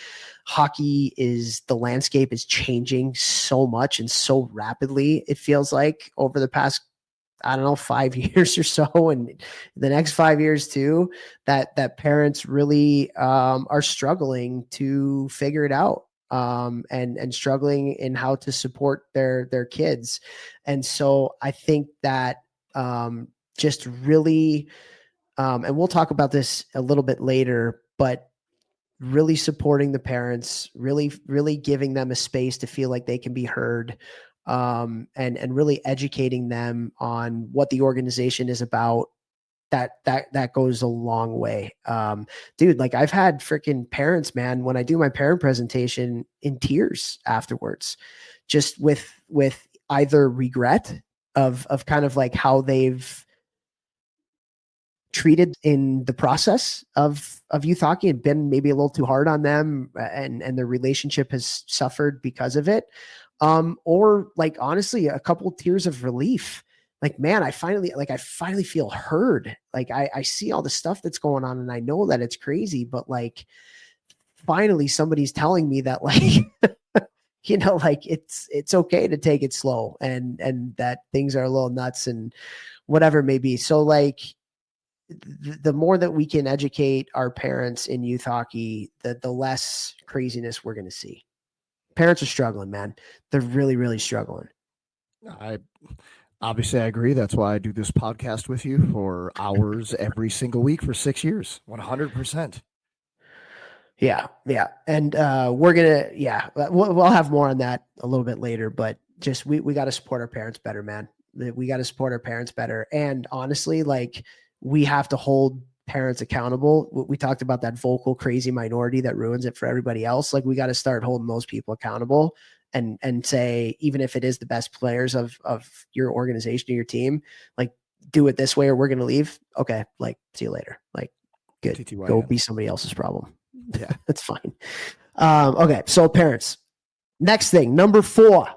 The landscape is changing so much and so rapidly. It feels like over the past, 5 years or so, and the next 5 years too, that parents really are struggling to figure it out. And struggling in how to support their kids. And so I think that just really, and we'll talk about this a little bit later, but really supporting the parents, really, really giving them a space to feel like they can be heard, and really educating them on what the organization is about. That goes a long way. Dude, like I've had freaking parents, man, when I do my parent presentation, in tears afterwards, just with either regret of kind of like how they've treated in the process of youth hockey and been maybe a little too hard on them, and their relationship has suffered because of it. Or like, honestly, a couple of tears of relief. Like, man, I finally feel heard. Like I see all the stuff that's going on and I know that it's crazy, but like finally somebody's telling me that like, like it's okay to take it slow and that things are a little nuts and whatever it may be. So like the more that we can educate our parents in youth hockey, the less craziness we're going to see. Parents are struggling, man. They're really, really struggling. Obviously, I agree. That's why I do this podcast with you for hours every single week for 6 years, 100%. Yeah. And we'll have more on that a little bit later, but just, we got to support our parents better, man. We got to support our parents better. And honestly, like we have to hold parents accountable. We talked about that vocal, crazy minority that ruins it for everybody else. Like we got to start holding those people accountable. And say, even if it is the best players of your organization or your team, like do it this way or we're going to leave. Okay. Like, see you later. Like, good. TTY, go be somebody else's problem. Yeah, that's fine. Okay. So parents, next thing, number four,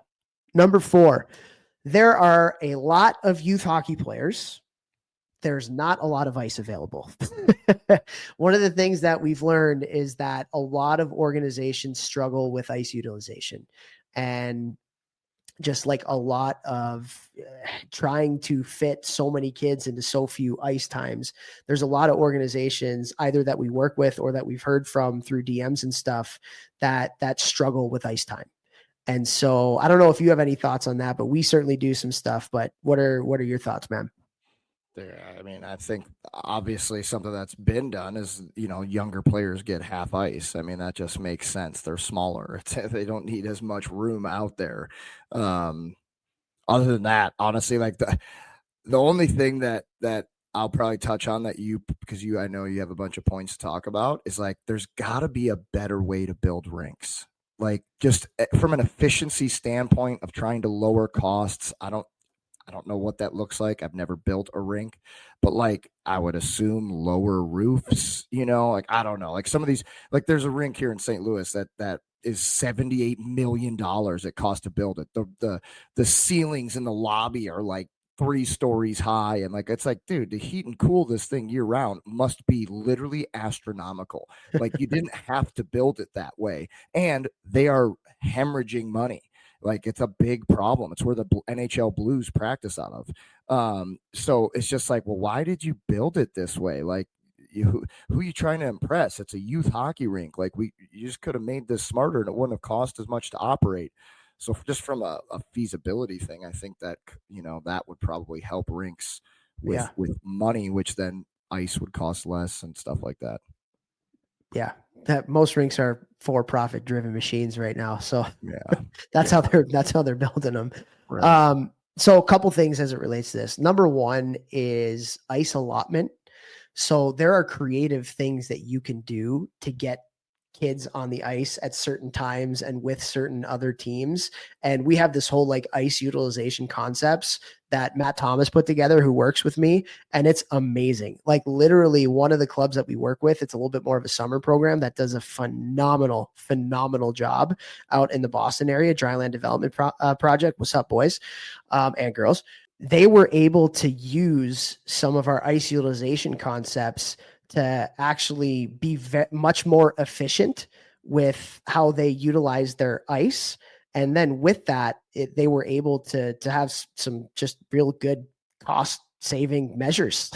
there are a lot of youth hockey players. There's not a lot of ice available. One of the things that we've learned is that a lot of organizations struggle with ice utilization. And just like a lot of trying to fit so many kids into so few ice times, there's a lot of organizations either that we work with or that we've heard from through DMs and stuff that struggle with ice time. And so I don't know if you have any thoughts on that, but we certainly do some stuff. But what are your thoughts, man? I mean, I think obviously something that's been done is, younger players get half ice. I mean, that just makes sense. They're smaller. They don't need as much room out there. Other than that, honestly, like the only thing that I'll probably touch on because I know you have a bunch of points to talk about, is like, there's gotta be a better way to build rinks. Like just from an efficiency standpoint of trying to lower costs. I don't know what that looks like. I've never built a rink, but like I would assume lower roofs, like I don't know. Like some of these, like there's a rink here in St. Louis that is $78 million it costs to build it. The ceilings in the lobby are like 3 stories high, and like it's like, dude, to heat and cool this thing year round must be literally astronomical. Like you didn't have to build it that way, and they are hemorrhaging money. Like it's a big problem. It's where the NHL Blues practice out of. So it's just like, well, why did you build it this way? Like, who are you trying to impress? It's a youth hockey rink. Like you just could have made this smarter, and it wouldn't have cost as much to operate. So just from a feasibility thing, I think that, that would probably help rinks with money, which then ice would cost less and stuff like that. Yeah, that most rinks are for-profit driven machines right now. So yeah, that's how they're building them. Right. So a couple things as it relates to this. Number one is ice allotment. So there are creative things that you can do to get kids on the ice at certain times and with certain other teams. And we have this whole like ice utilization concepts that Matt Thomas put together, who works with me. And it's amazing. Like literally one of the clubs that we work with, it's a little bit more of a summer program that does a phenomenal job out in the Boston area, Dryland Development Project. What's up, boys and girls? They were able to use some of our ice utilization concepts to actually be much more efficient with how they utilize their ice. And then with that, they were able to have some just real good cost saving measures,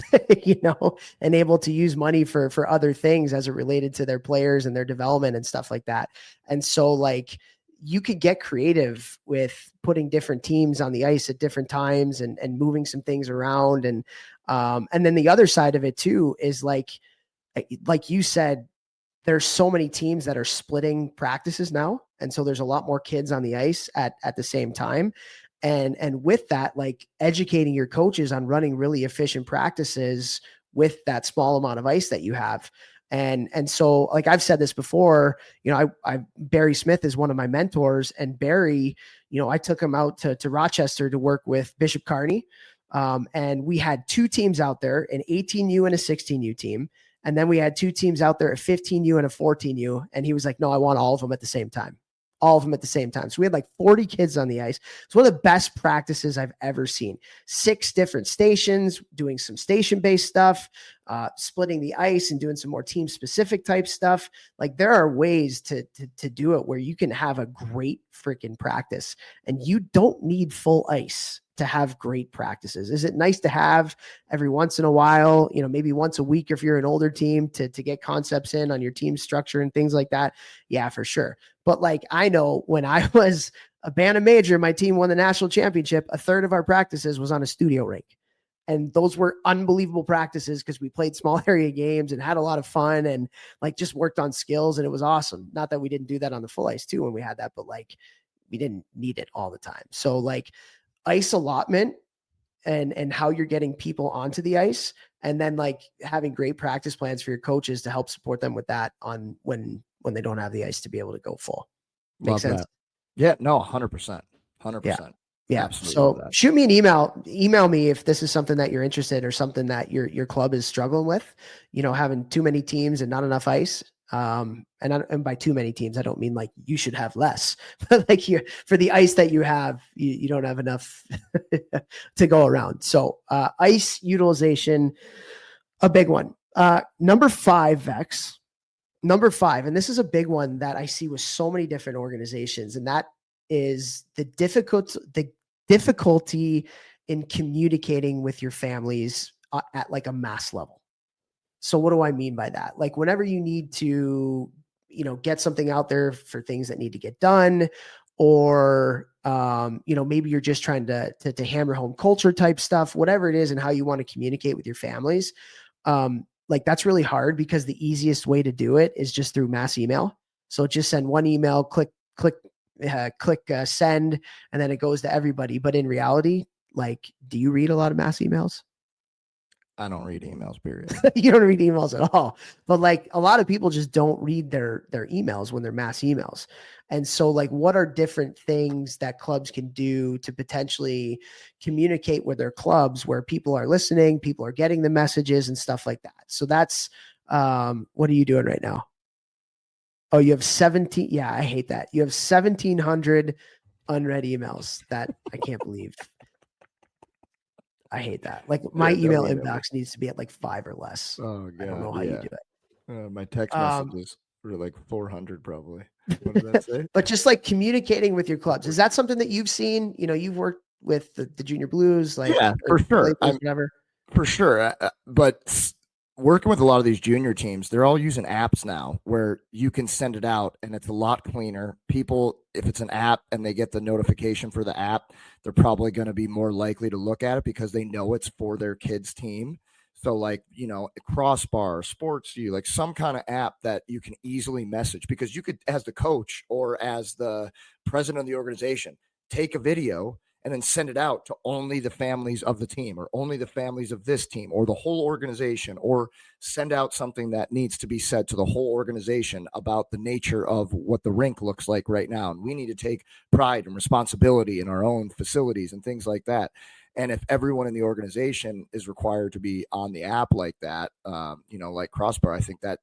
and able to use money for other things as it related to their players and their development and stuff like that. And so like, you could get creative with putting different teams on the ice at different times and moving some things around. And then the other side of it too is like you said, there's so many teams that are splitting practices now. And so there's a lot more kids on the ice at the same time. And with that, like educating your coaches on running really efficient practices with that small amount of ice that you have. And so like I've said this before, Barry Smith is one of my mentors, and Barry, I took him out to Rochester to work with Bishop Kearney. And we had 2 teams out there, an 18U and a 16U team. And then we had 2 teams out there, a 15U and a 14U. And he was like, no, I want all of them at the same time. All of them at the same time. So we had like 40 kids on the ice. It's one of the best practices I've ever seen. 6 different stations, doing some station-based stuff, splitting the ice and doing some more team-specific type stuff. Like there are ways to do it where you can have a great freaking practice, and you don't need full ice to have great practices. Is it nice to have every once in a while, maybe once a week if you're an older team to get concepts in on your team structure and things like that? Yeah, for sure. But like, I know when I was a Bantam major, my team won the national championship. A third of our practices was on a studio rink. And those were unbelievable practices because we played small area games and had a lot of fun and like just worked on skills. And it was awesome. Not that we didn't do that on the full ice too when we had that, but like we didn't need it all the time. So like ice allotment and how you're getting people onto the ice, and then like having great practice plans for your coaches to help support them with that on when they don't have the ice to be able to go full. Makes sense? That. Yeah, no, 100%. 100%. Yeah. Absolutely. So shoot me an email me if this is something that you're interested, or something that your club is struggling with, having too many teams and not enough ice. And by too many teams, I don't mean like you should have less, but like for the ice that you have, you don't have enough to go around. So, ice utilization, a big one. Number 5, Vex. Number 5, and this is a big one that I see with so many different organizations, and that is the difficulty in communicating with your families at like a mass level. So what do I mean by that? Like whenever you need to, get something out there for things that need to get done, or, maybe you're just trying to hammer home culture type stuff, whatever it is, and how you want to communicate with your families. Like that's really hard because the easiest way to do it is just through mass email. So just send one email, click send, and then it goes to everybody. But in reality, like, do you read a lot of mass emails? I don't read emails, period. You don't read emails at all. But like a lot of people just don't read their emails when they're mass emails. And so like, what are different things that clubs can do to potentially communicate with their clubs where people are listening, people are getting the messages and stuff like that? So that's, what are you doing right now? Oh, you have 17. Yeah, I hate that. You have 1,700 unread emails. That I can't believe. I hate that. Like my Yeah, email definitely. inbox needs to be at like 5 or less. Oh I don't know God, how you yeah. do it. My text Um, messages were like 400 probably. What did that say? but just like communicating with your clubs, is that something that you've seen? You know, you've worked with the Junior Blues, like Yeah, or for LA sure. Blues, whatever. For sure. But working with a lot of these junior teams, they're all using apps now where you can send it out and it's a lot cleaner. People, if it's an app and they get the notification for the app, they're probably going to be more likely to look at it because they know it's for their kids' team. So, like, Crossbar, Sports U, like some kind of app that you can easily message because you could, as the coach or as the president of the organization, take a video and then send it out to only the families of the team or only the families of this team or the whole organization, or send out something that needs to be said to the whole organization about the nature of what the rink looks like right now. And we need to take pride and responsibility in our own facilities and things like that. And if everyone in the organization is required to be on the app like that, like Crossbar, I think that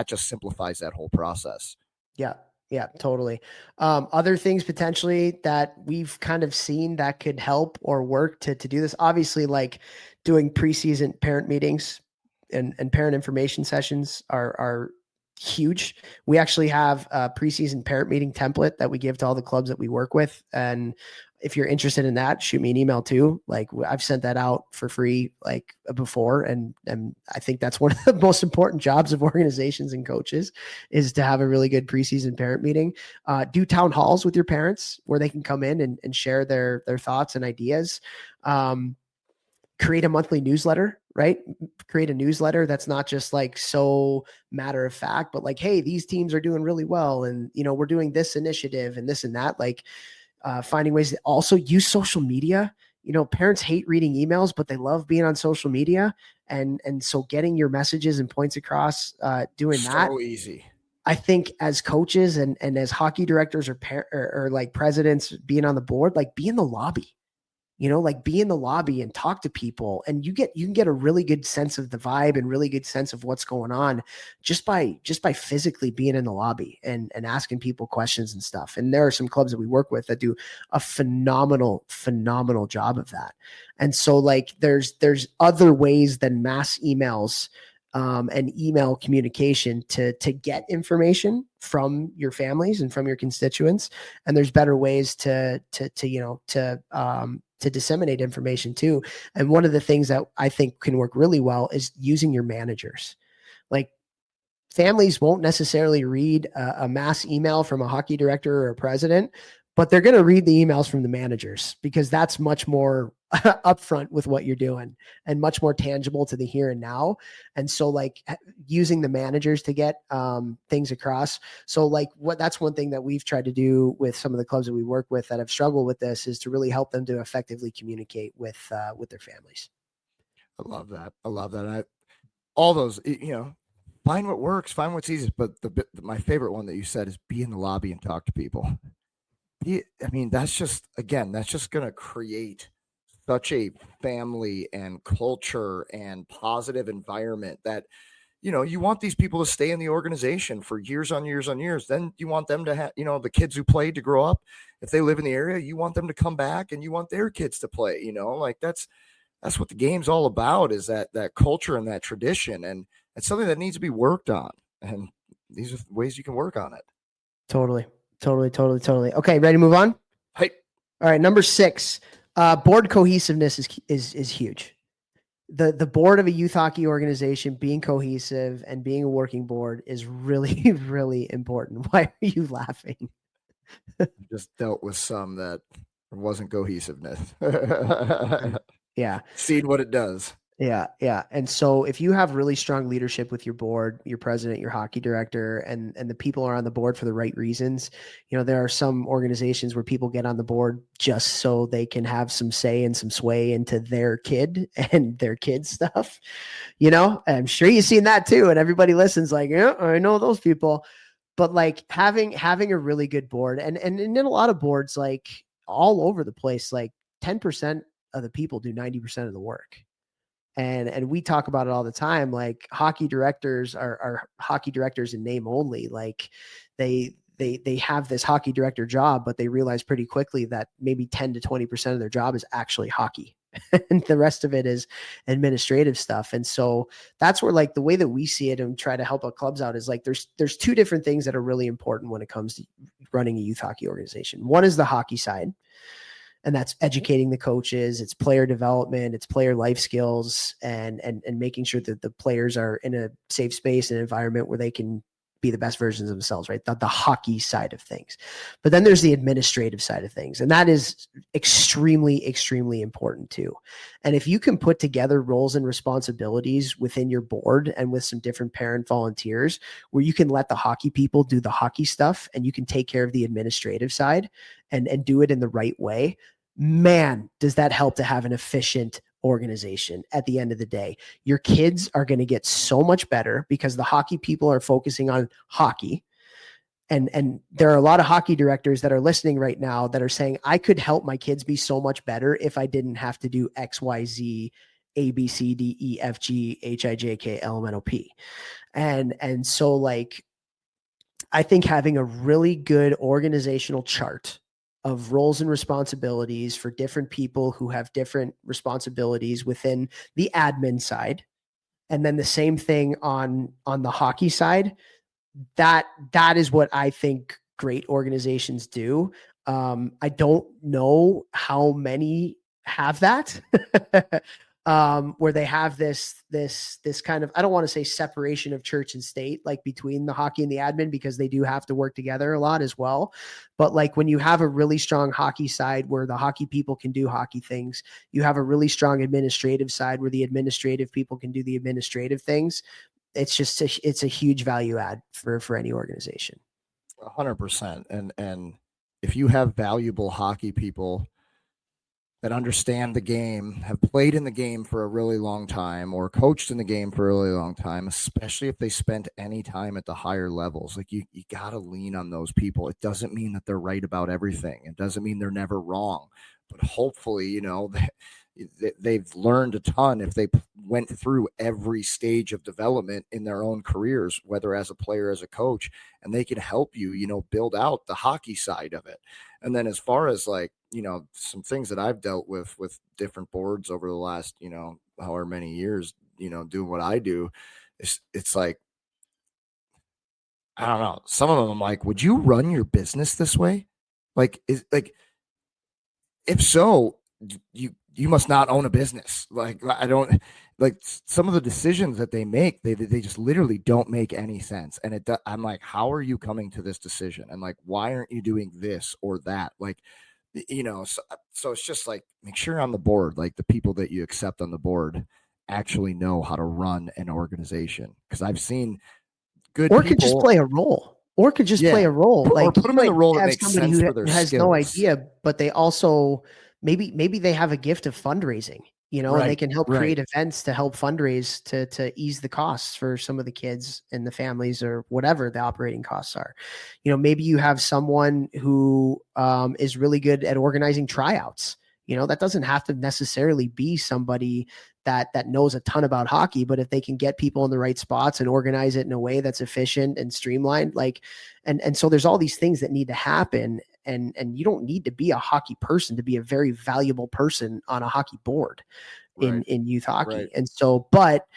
just simplifies that whole process. Yeah. Yeah, totally. Other things potentially that we've kind of seen that could help or work to do this, obviously, like doing preseason parent meetings and parent information sessions are huge. We actually have a preseason parent meeting template that we give to all the clubs that we work with. And if you're interested in that, shoot me an email too. Like I've sent that out for free like before. And I think that's one of the most important jobs of organizations and coaches is to have a really good preseason parent meeting. Do town halls with your parents where they can come in and share their thoughts and ideas. Create a monthly newsletter, right? Create a newsletter that's not just like so matter of fact, but like, hey, these teams are doing really well. And, we're doing this initiative and this and that, like finding ways to also use social media. Parents hate reading emails, but they love being on social media. And so getting your messages and points across, doing that. So easy. I think as coaches and as hockey directors or like presidents being on the board, like be in the lobby. Like be in the lobby and talk to people, and you can get a really good sense of the vibe and really good sense of what's going on just by physically being in the lobby and asking people questions and stuff. And there are some clubs that we work with that do a phenomenal job of that. And so like there's other ways than mass emails and email communication to get information from your families and from your constituents. And there's better ways to disseminate information too. And one of the things that I think can work really well is using your managers. Like families won't necessarily read a mass email from a hockey director or a president, but they're going to read the emails from the managers because that's much more upfront with what you're doing and much more tangible to the here and now. And so like using the managers to get things across. So like that's one thing that we've tried to do with some of the clubs that we work with that have struggled with this is to really help them to effectively communicate with their families. I love that. All those, find what works, find what's easiest. But my favorite one that you said is be in the lobby and talk to people. That's just going to create such a family and culture and positive environment that, you want these people to stay in the organization for years on years on years. Then you want them to have, the kids who played to grow up. If they live in the area, you want them to come back and you want their kids to play, like that's what the game's all about, is that culture and that tradition. And it's something that needs to be worked on. And these are ways you can work on it. Totally. Okay. Ready to move on? Hey. All right. Number 6, board cohesiveness is huge. The board of a youth hockey organization being cohesive and being a working board is really, really important. Why are you laughing? Just dealt with some that wasn't cohesiveness. Yeah. Seen what it does. Yeah. And so if you have really strong leadership with your board, your president, your hockey director, and the people are on the board for the right reasons, there are some organizations where people get on the board just so they can have some say and some sway into their kid and their kid's stuff. I'm sure you've seen that too. And everybody listens like, yeah, I know those people. But like having a really good board and in a lot of boards, like all over the place, like 10% of the people do 90% of the work. And we talk about it all the time. Like hockey directors are hockey directors in name only. Like they have this hockey director job, but they realize pretty quickly that maybe 10 to 20% of their job is actually hockey. And the rest of it is administrative stuff. And so that's where, like, the way that we see it and try to help our clubs out is like, there's two different things that are really important when it comes to running a youth hockey organization. One is the hockey side, and that's educating the coaches, it's player development, it's player life skills, and making sure that the players are in a safe space and environment where they can be the best versions of themselves, right? The hockey side of things. But then there's the administrative side of things. And that is extremely, extremely important too. And if you can put together roles and responsibilities within your board and with some different parent volunteers where you can let the hockey people do the hockey stuff and you can take care of the administrative side and do it in the right way, man, does that help to have an efficient organization at the end of the day. Your kids are going to get so much better because the hockey people are focusing on hockey. And there are a lot of hockey directors that are listening right now that are saying, I could help my kids be so much better if I didn't have to do X, Y, Z, A, B, C, D, E, F, G, H, I, J, K, L, M, N, O, P. And so, like, I think having a really good organizational chart of roles and responsibilities for different people who have different responsibilities within the admin side, and then the same thing on the hockey side, that is what I think great organizations do. I don't know how many have that. Where they have this kind of, I don't want to say separation of church and state, like between the hockey and the admin, because they do have to work together a lot as well. But like when you have a really strong hockey side where the hockey people can do hockey things, you have a really strong administrative side where the administrative people can do the administrative things. It's just, it's a huge value add for any organization. 100%. And if you have valuable hockey people that understand the game, have played in the game for a really long time or coached in the game for a really long time, especially if they spent any time at the higher levels, like you got to lean on those people. It doesn't mean that they're right about everything. It doesn't mean they're never wrong, but hopefully, you know, they've learned a ton if they went through every stage of development in their own careers, whether as a player, as a coach, and they can help you, you know, build out the hockey side of it. And then as far as, like, you know, some things that I've dealt with different boards over the last, you know, however many years, you know, doing what I do, it's like, I don't know. Some of them I'm like, would you run your business this way? Like, if so, you must not own a business. Like, I don't, like, some of the decisions that they make, they just literally don't make any sense. And I'm like, how are you coming to this decision? And like, why aren't you doing this or that? Like, you know, so it's just like, make sure on the board, like the people that you accept on the board actually know how to run an organization. Cause I've seen good or people, could just play a role. Or could just play a role. Or like, put them in the role that makes sense for their has skills. no idea, but they also maybe they have a gift of fundraising, you know, and they can help create events to help fundraise to ease the costs for some of the kids and the families or whatever the operating costs are. You know, maybe you have someone who is really good at organizing tryouts. You know, that doesn't have to necessarily be somebody that knows a ton about hockey, but if they can get people in the right spots and organize it in a way that's efficient and streamlined, like, and so there's all these things that need to happen. And you don't need to be a hockey person to be a very valuable person on a hockey board in youth hockey. Right. And so, but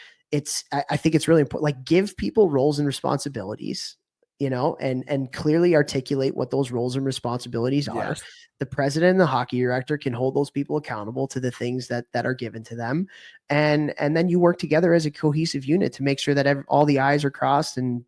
I think it's really important, like, give people roles and responsibilities, you know, and clearly articulate what those roles and responsibilities are. The president and the hockey director can hold those people accountable to the things that are given to them. And then you work together as a cohesive unit to make sure that all the I's are crossed and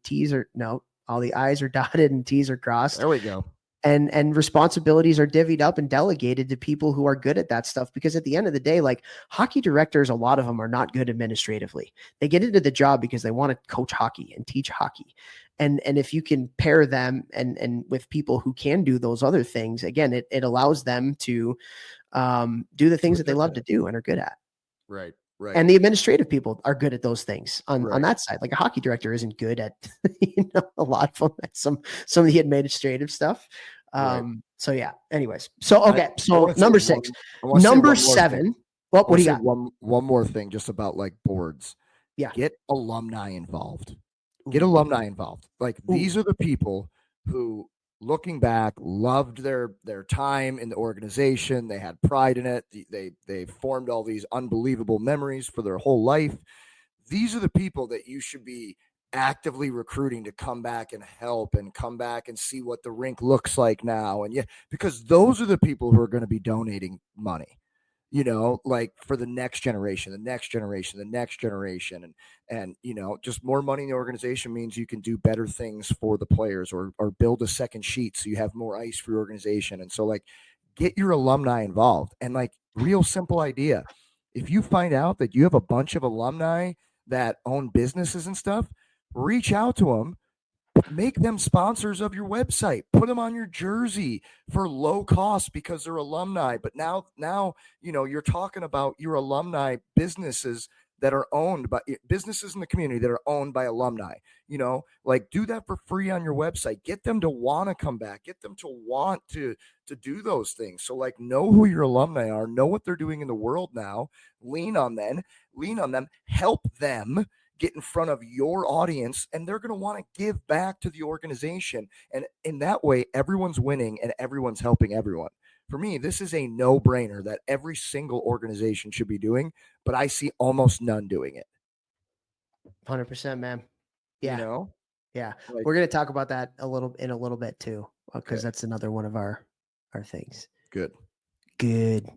all the I's are dotted and T's are crossed. There we go. And responsibilities are divvied up and delegated to people who are good at that stuff. Because at the end of the day, like, hockey directors, a lot of them are not good administratively. They get into the job because they want to coach hockey and teach hockey. And if you can pair them and with people who can do those other things, again, it allows them to do the things that they love to do and are good at. Right. Right. And the administrative people are good at those things on that side. Like, a hockey director isn't good at, you know, a lot of them, at some of the administrative stuff. So yeah, anyways. So, okay. So number 6, number 7, Well, what I'll do you say got? one more thing just about like boards. Yeah. Get alumni involved. Get Ooh. alumni involved. Like these Ooh. are the people who, looking back, loved their time in the organization. They had pride in it. They formed all these unbelievable memories for their whole life. These are the people that you should be actively recruiting to come back and help and come back and see what the rink looks like now. And yeah, because those are the people who are going to be donating money, like for the next generation, the next generation, the next generation. And just more money in the organization means you can do better things for the players, or build a second sheet so you have more ice for your organization. And so like, get your alumni involved. And like, real simple idea. If you find out that you have a bunch of alumni that own businesses and stuff, reach out to them, make them sponsors of your website, put them on your jersey for low cost because they're alumni. But now, you're talking about your alumni businesses that are owned by businesses in the community that are owned by alumni, like do that for free on your website, get them to want to come back, get them to want to do those things. So like, know who your alumni are, know what they're doing in the world now, lean on them, help them get in front of your audience, and they're going to want to give back to the organization. And in that way, everyone's winning and everyone's helping everyone. For me, this is a no-brainer that every single organization should be doing, but I see almost none doing it. 100%, man. Yeah. Yeah. Like, We're going to talk about that in a little bit too, because Okay. that's another one of our things. good. Good.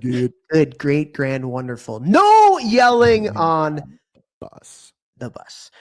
Good. Good, great, grand, wonderful. No yelling on Bus. the bus.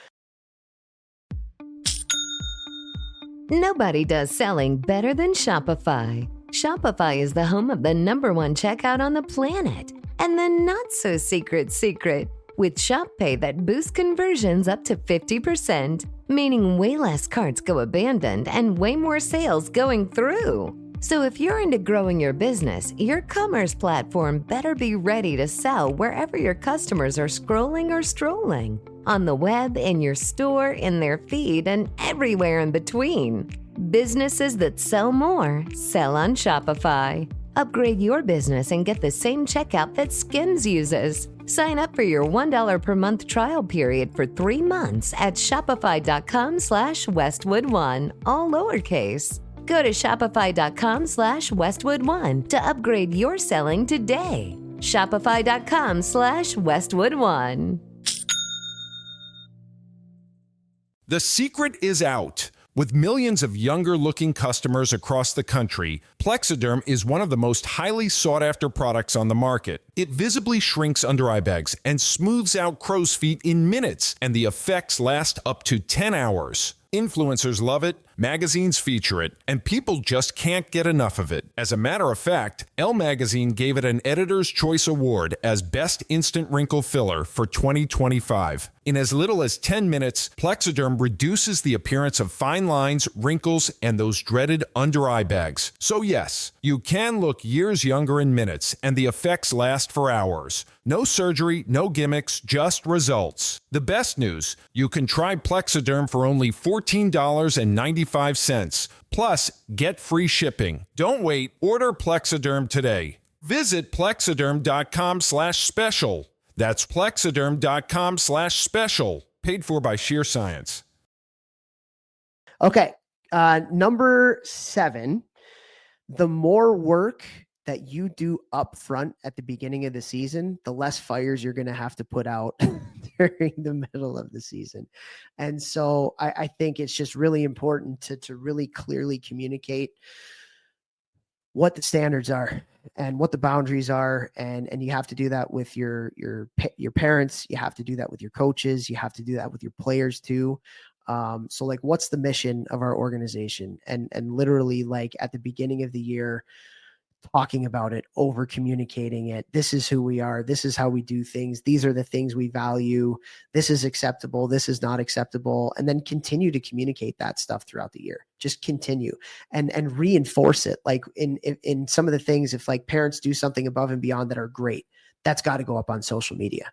Nobody does selling better than Shopify. Shopify is the home of the #1 checkout on the planet. And the not-so-secret secret, with Shop Pay that boosts conversions up to 50%, meaning way less carts go abandoned and way more sales going through. So if you're into growing your business, your commerce platform better be ready to sell wherever your customers are scrolling or strolling. On the web, in your store, in their feed, and everywhere in between. Businesses that sell more, sell on Shopify. Upgrade your business and get the same checkout that Skims uses. Sign up for your $1 per month trial period for 3 months at shopify.com/Westwood1, all lowercase. Go to shopify.com/Westwood1 to upgrade your selling today. Shopify.com/Westwood1. The secret is out. With millions of younger-looking customers across the country, Plexiderm is one of the most highly sought-after products on the market. It visibly shrinks under-eye bags and smooths out crow's feet in minutes, and the effects last up to 10 hours. Influencers love it, magazines feature it, and people just can't get enough of it. As a matter of fact, Elle Magazine gave it an Editor's Choice Award as Best Instant Wrinkle Filler for 2025. In as little as 10 minutes, Plexiderm reduces the appearance of fine lines, wrinkles, and those dreaded under-eye bags. So yes, you can look years younger in minutes, and the effects last for hours. No surgery, no gimmicks, just results. The best news, you can try Plexiderm for only $14.95. Plus, get free shipping. Don't wait. Order Plexiderm today. Visit plexiderm.com/special. That's plexiderm.com/special. Paid for by Sheer Science. Okay. Number 7, the more work that you do up front at the beginning of the season, the less fires you're going to have to put out during the middle of the season. And so I think it's just really important to really clearly communicate what the standards are and what the boundaries are. And you have to do that with your parents. You have to do that with your coaches. You have to do that with your players too. So like, what's the mission of our organization? And literally, like, at the beginning of the year, talking about it, over communicating it. This is who we are. This is how we do things. These are the things we value. This is acceptable. This is not acceptable. And then continue to communicate that stuff throughout the year. Just continue and reinforce it. Like in some of the things, if like parents do something above and beyond that are great, that's got to go up on social media.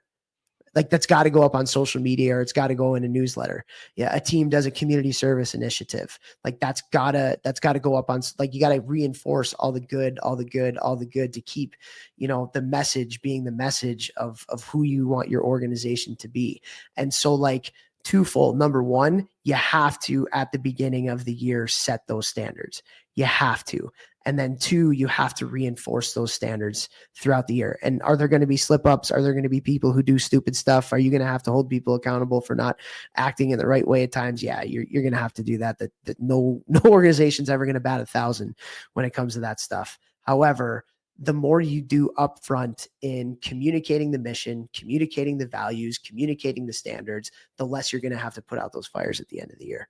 like that's got to go up on social media or it's got to go in a newsletter. Yeah. A team does a community service initiative. Like that's gotta go up on, like, you got to reinforce all the good to keep, the message being the message of who you want your organization to be. And so like twofold. Number one, you have to, at the beginning of the year, set those standards. You have to. And then two, you have to reinforce those standards throughout the year. And are there going to be slip ups? Are there going to be people who do stupid stuff? Are you going to have to hold people accountable for not acting in the right way at times? Yeah, you're going to have to do that. That no organization's ever going to bat 1,000 when it comes to that stuff. However, the more you do upfront in communicating the mission, communicating the values, communicating the standards, the less you're going to have to put out those fires at the end of the year.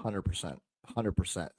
100%. 100%.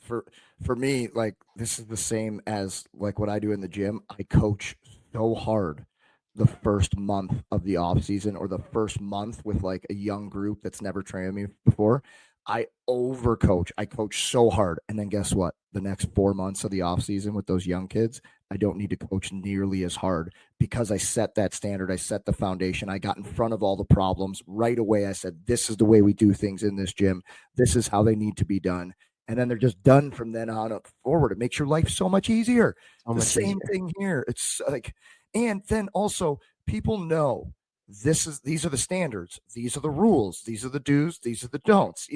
For me, like, this is the same as like what I do in the gym. I coach so hard the first month of the off season, or the first month with like a young group that's never trained me before. I overcoach. I coach so hard. And then guess what? The next 4 months of the off season with those young kids, I don't need to coach nearly as hard, because I set that standard. I set the foundation. I got in front of all the problems right away. I said, this is the way we do things in this gym. This is how they need to be done. And then they're just done from then on up forward. It makes your life so much easier. The same thing here. It's like, and then also people know these are the standards. These are the rules. These are the do's. These are the don'ts.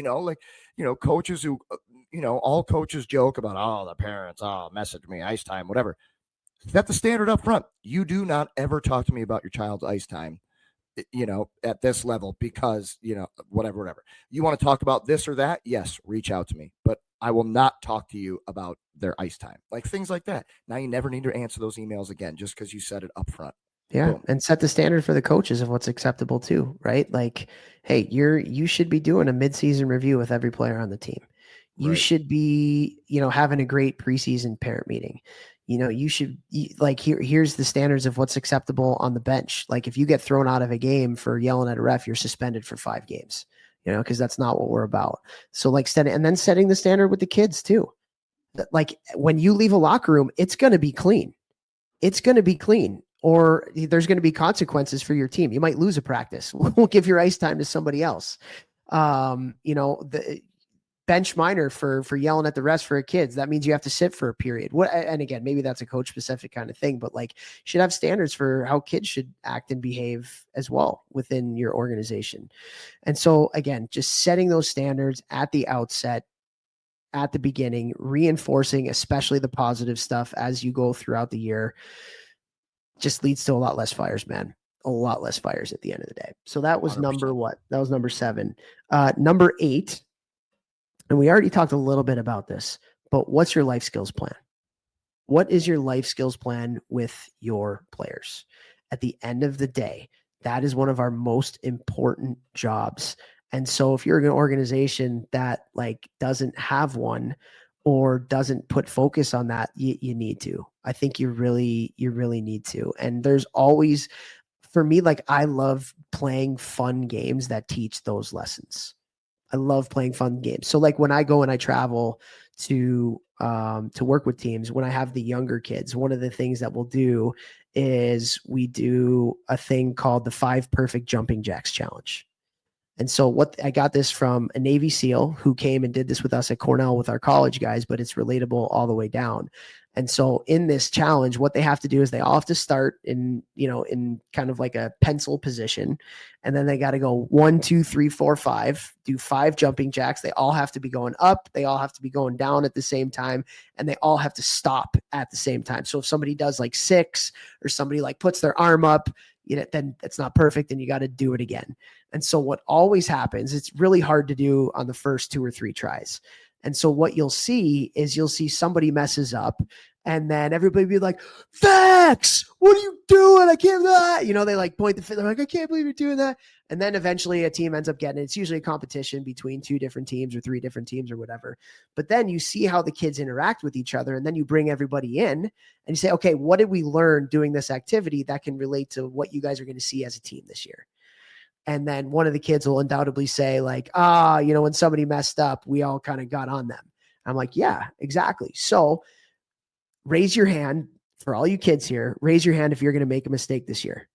Coaches who, all coaches joke about, the parents, message me, ice time, whatever. Set the standard up front. You do not ever talk to me about your child's ice time, at this level, because, whatever. You want to talk about this or that? Yes, reach out to me, but I will not talk to you about their ice time, like things like that. Now you never need to answer those emails again, just because you said it up front. Yeah. Boom. And set the standard for the coaches of what's acceptable too, right? Like, hey, you should be doing a midseason review with every player on the team. You Right. should be, having a great preseason parent meeting. You should here's the standards of what's acceptable on the bench. Like if you get thrown out of a game for yelling at a ref, you're suspended for 5 games, because that's not what we're about. So like setting the standard with the kids too. Like when you leave a locker room, it's going to be clean. It's going to be clean. Or there's going to be consequences for your team. You might lose a practice. We'll give your ice time to somebody else. The bench minor for yelling at the refs for kids. That means you have to sit for a period. And again, maybe that's a coach specific kind of thing, but like you should have standards for how kids should act and behave as well within your organization. And so again, just setting those standards at the outset, at the beginning, reinforcing, especially the positive stuff as you go throughout the year, just leads to a lot less fires, man. A lot less fires at the end of the day. So that was 100%. number what? That was number 7. Number 8, and we already talked a little bit about this, but what's your life skills plan? What is your life skills plan with your players? At the end of the day, that is one of our most important jobs. And so if you're an organization that like doesn't have one, or doesn't put focus on that, you need to. I think you really need to. And there's always, for me, like I love playing fun games that teach those lessons. I love playing fun games. So like when I go and I travel to work with teams, when I have the younger kids, one of the things that we'll do is we do a thing called the 5 Perfect Jumping Jacks Challenge. And so I got this from a Navy SEAL who came and did this with us at Cornell with our college guys, but it's relatable all the way down. And so in this challenge, what they have to do is they all have to start in kind of like a pencil position. And then they got to go 1, 2, 3, 4, 5, do 5 jumping jacks. They all have to be going up. They all have to be going down at the same time. And they all have to stop at the same time. So if somebody does like 6 or somebody like puts their arm up, then it's not perfect and you got to do it again. And so what always happens, it's really hard to do on the first 2 or 3 tries. And so what you'll see is somebody messes up and then everybody be like, Vex, what are you doing? I can't do that. They like point the finger, like, I can't believe you're doing that. And then eventually a team ends up getting it. It's usually a competition between 2 different teams or 3 different teams or whatever. But then you see how the kids interact with each other. And then you bring everybody in and you say, okay, what did we learn doing this activity that can relate to what you guys are going to see as a team this year? And then one of the kids will undoubtedly say like, when somebody messed up, we all kind of got on them. I'm like, yeah, exactly. So raise your hand for all you kids here. Raise your hand if you're going to make a mistake this year.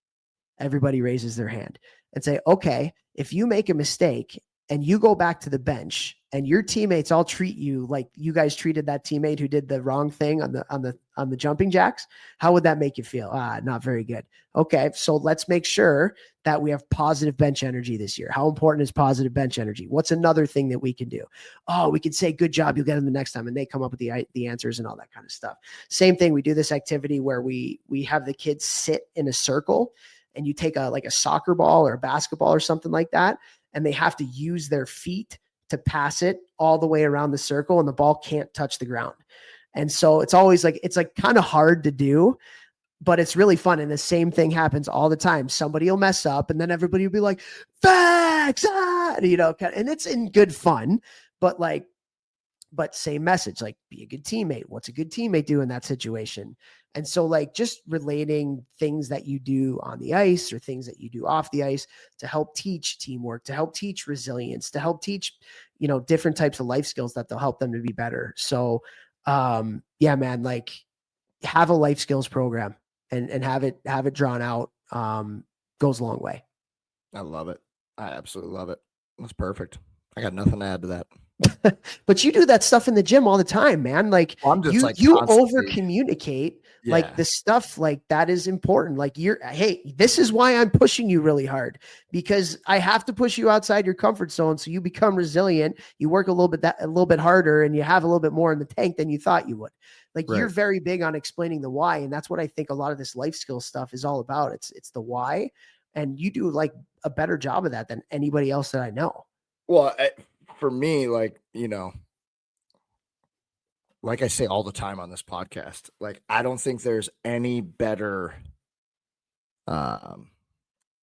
everybody raises their hand and say, okay, if you make a mistake and you go back to the bench and your teammates all treat you like you guys treated that teammate who did the wrong thing on the jumping jacks, how would that make you feel? Not very good. Okay, so let's make sure that we have positive bench energy this year. How important is positive bench energy? What's another thing that we can do? Oh, we can say, good job, you'll get them the next time. And they come up with the answers and all that kind of stuff. Same thing, we do this activity where we have the kids sit in a circle, and you take a soccer ball or a basketball or something like that, and they have to use their feet to pass it all the way around the circle, and the ball can't touch the ground. And so it's always it's kind of hard to do, but it's really fun. And the same thing happens all the time. Somebody will mess up, and then everybody will be like, facts, and it's in good fun, but same message, be a good teammate. What's a good teammate do in that situation? And so just relating things that you do on the ice or things that you do off the ice to help teach teamwork, to help teach resilience, to help teach, different types of life skills that they'll help them to be better. So, yeah, man, have a life skills program and have it drawn out, goes a long way. I love it. I absolutely love it. That's perfect. I got nothing to add to that. But you do that stuff in the gym all the time, man. I'm just you constantly over communicate. The stuff that is important. Hey, this is why I'm pushing you really hard, because I have to push you outside your comfort zone so you become resilient. You work a little bit harder, and you have a little bit more in the tank than you thought you would. Right. You're very big on explaining the why, and that's what I think a lot of this life skills stuff is all about. It's the why, and you do a better job of that than anybody else that I know. Well, for me, like I say all the time on this podcast, I don't think there's any better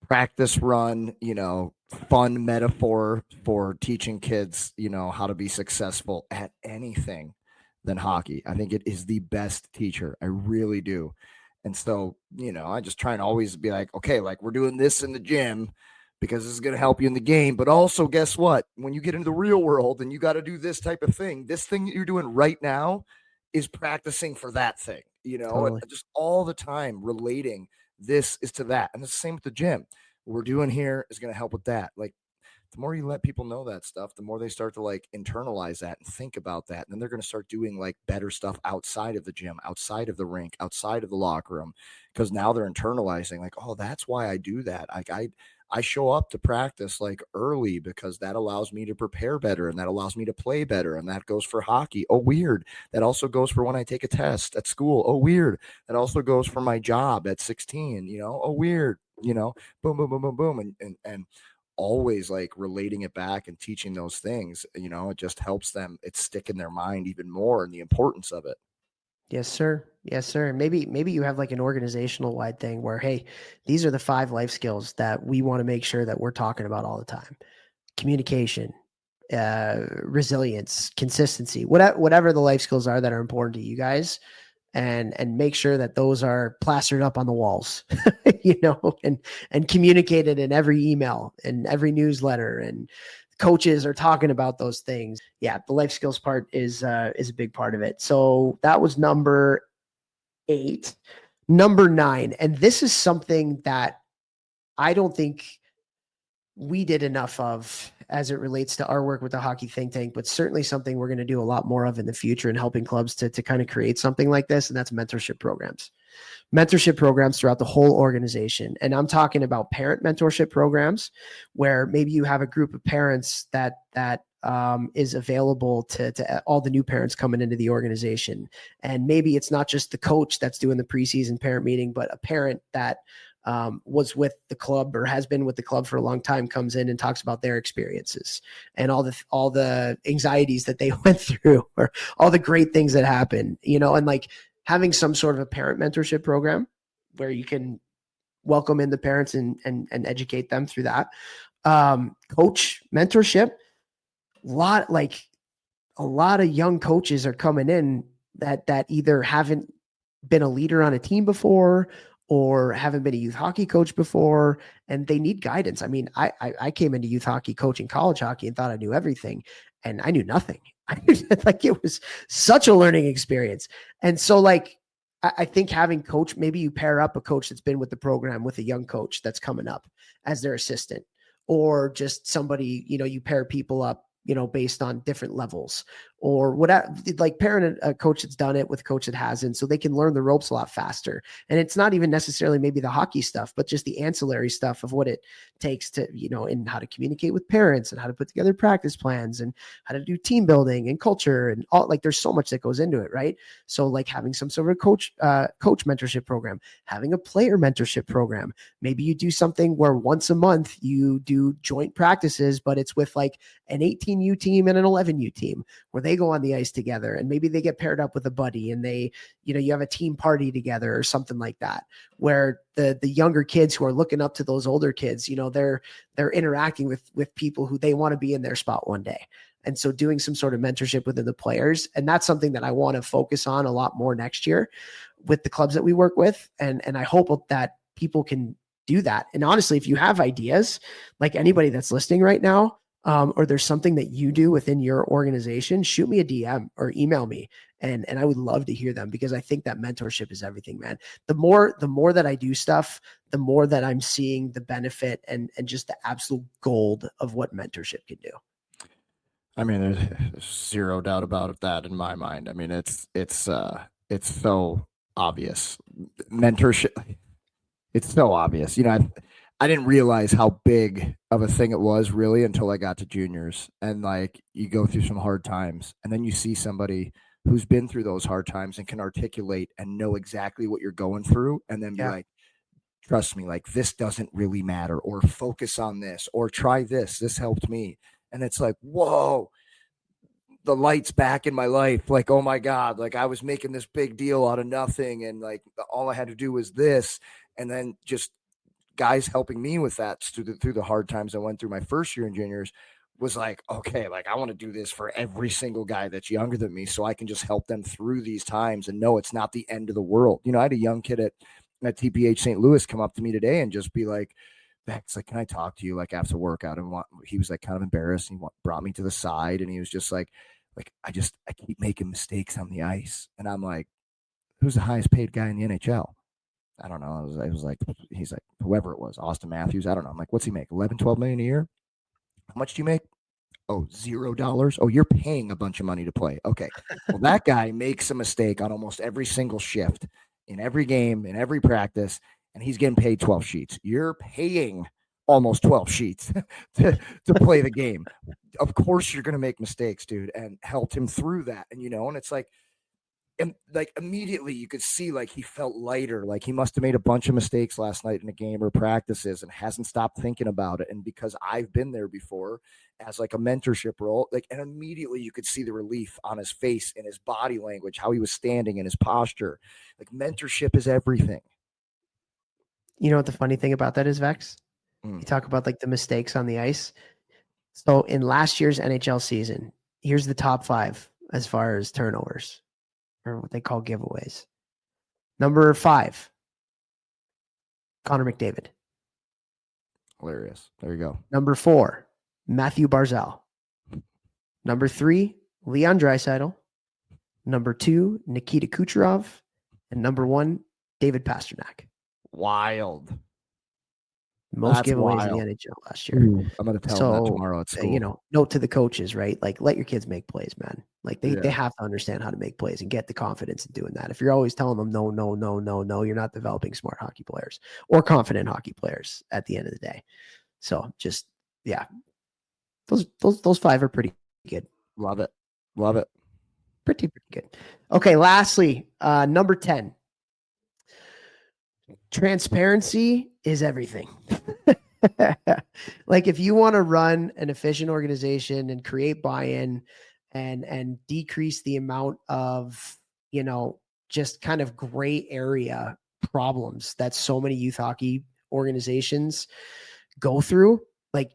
practice run, fun metaphor for teaching kids, how to be successful at anything than hockey. I think it is the best teacher. I really do. And so, I just try and always be okay, we're doing this in the gym because this is going to help you in the game. But also, guess what? When you get into the real world and you got to do this type of thing, this thing that you're doing right now is practicing for that thing, totally. And just all the time relating this is to that. And it's the same with the gym. What we're doing here is going to help with that. The more you let people know that stuff, the more they start to internalize that and think about that. And then they're going to start doing better stuff outside of the gym, outside of the rink, outside of the locker room, because now they're internalizing oh, that's why I do that. I show up to practice early because that allows me to prepare better, and that allows me to play better. And that goes for hockey. Oh, weird. That also goes for when I take a test at school. Oh, weird. That also goes for my job at 16, oh, weird, boom, boom, boom, boom, boom. And always relating it back and teaching those things, it just helps them. It's stick in their mind even more, and the importance of it. Yes, sir. Yes, sir. Maybe you have an organizational wide thing where, hey, these are the 5 life skills that we want to make sure that we're talking about all the time. Communication, resilience, consistency, whatever the life skills are that are important to you guys, and make sure that those are plastered up on the walls, and communicated in every email and every newsletter, and coaches are talking about those things. Yeah, the life skills part is a big part of it. So that was number 8. Number 9, and this is something that I don't think we did enough of as it relates to our work with the Hockey Think Tank, but certainly something we're going to do a lot more of in the future, and helping clubs to kind of create something like this. And that's mentorship programs throughout the whole organization. And I'm talking about parent mentorship programs where maybe you have a group of parents that is available to all the new parents coming into the organization. And maybe it's not just the coach that's doing the preseason parent meeting, but a parent that was with the club or has been with the club for a long time comes in and talks about their experiences and all the anxieties that they went through, or all the great things that happened, and having some sort of a parent mentorship program where you can welcome in the parents and educate them through that. Coach mentorship, a lot of young coaches are coming in that either haven't been a leader on a team before or haven't been a youth hockey coach before, and they need guidance. I mean, I came into youth hockey coaching college hockey and thought I knew everything, and I knew nothing. It was such a learning experience. And so I think having coach, maybe you pair up a coach that's been with the program with a young coach that's coming up as their assistant, or just somebody, you pair people up, based on different levels, or whatever, like pairing a coach that's done it with a coach that hasn't, so they can learn the ropes a lot faster. And it's not even necessarily maybe the hockey stuff, but just the ancillary stuff of what it takes to, in how to communicate with parents and how to put together practice plans and how to do team building and culture and all. Like, there's so much that goes into it, right? So like having some sort of coach mentorship program, having a player mentorship program. Maybe you do something where once a month you do joint practices, but it's with like an 18U team and an 11U team, where they go on the ice together, and maybe they get paired up with a buddy, and they, you have a team party together or something like that, where the younger kids who are looking up to those older kids, they're interacting with people who they want to be in their spot one day. And so doing some sort of mentorship within the players, and that's something that I want to focus on a lot more next year with the clubs that we work with. And I hope that people can do that. And honestly, if you have ideas, like anybody that's listening right now, or there's something that you do within your organization, shoot me a DM or email me. And I would love to hear them, because I think that mentorship is everything, man. The more that I do stuff, the more that I'm seeing the benefit and just the absolute gold of what mentorship can do. I mean, there's zero doubt about that in my mind. I mean, it's so obvious. Mentorship, it's so obvious. I didn't realize how big of a thing it was really until I got to juniors, and like you go through some hard times, and then you see somebody who's been through those hard times and can articulate and know exactly what you're going through, and then be like, trust me, like this doesn't really matter, or focus on this, or try this. This helped me. And it's like, whoa, the light's back in my life. Like, oh my God, like I was making this big deal out of nothing. And like, all I had to do was this. And then just guys helping me with that through the hard times I went through my first year in juniors was like, okay, like I want to do this for every single guy that's younger than me, so I can just help them through these times and know it's not the end of the world. I had a young kid at TPH St. Louis come up to me today and just be like, Bex, like, can I talk to you like after workout? And he was like kind of embarrassed. And he brought me to the side, and he was just like I keep making mistakes on the ice. And I'm like, who's the highest paid guy in the NHL? I don't know. I was like, he's like, whoever it was, Austin Matthews. I don't know. I'm like, what's he make? 11, 12 million a year? How much do you make? Oh, $0. Oh, you're paying a bunch of money to play. Okay. Well, that guy makes a mistake on almost every single shift, in every game, in every practice, and he's getting paid 12 sheets. You're paying almost 12 sheets to play the game. Of course you're going to make mistakes, dude, and helped him through that. And, and it's like, and like immediately you could see like he felt lighter, like he must have made a bunch of mistakes last night in a game or practices and hasn't stopped thinking about it. And because I've been there before as like a mentorship role, like, and immediately you could see the relief on his face and his body language, how he was standing and his posture. Like, mentorship is everything. You know what the funny thing about that is, Vex? You talk about like the mistakes on the ice. So in last year's NHL season, here's the top 5 as far as turnovers, or what they call giveaways. Number 5, Connor McDavid. Hilarious. There you go. Number 4, Matthew Barzal. Number 3, Leon Draisaitl. Number 2, Nikita Kucherov. And number 1, David Pastrnak. Wild. Most That's giveaways wild. in the NHL last year. Ooh, I'm going to tell them that tomorrow at school. Note to the coaches, right? Like, let your kids make plays, man. Like, they have to understand how to make plays and get the confidence in doing that. If you're always telling them, no, you're not developing smart hockey players or confident hockey players at the end of the day. So just, those 5 are pretty good. Love it. Love it. Pretty good. Okay. Lastly, number 10. Transparency is everything. Like, if you want to run an efficient organization and create buy-in and decrease the amount of, just kind of gray area problems that so many youth hockey organizations go through, like,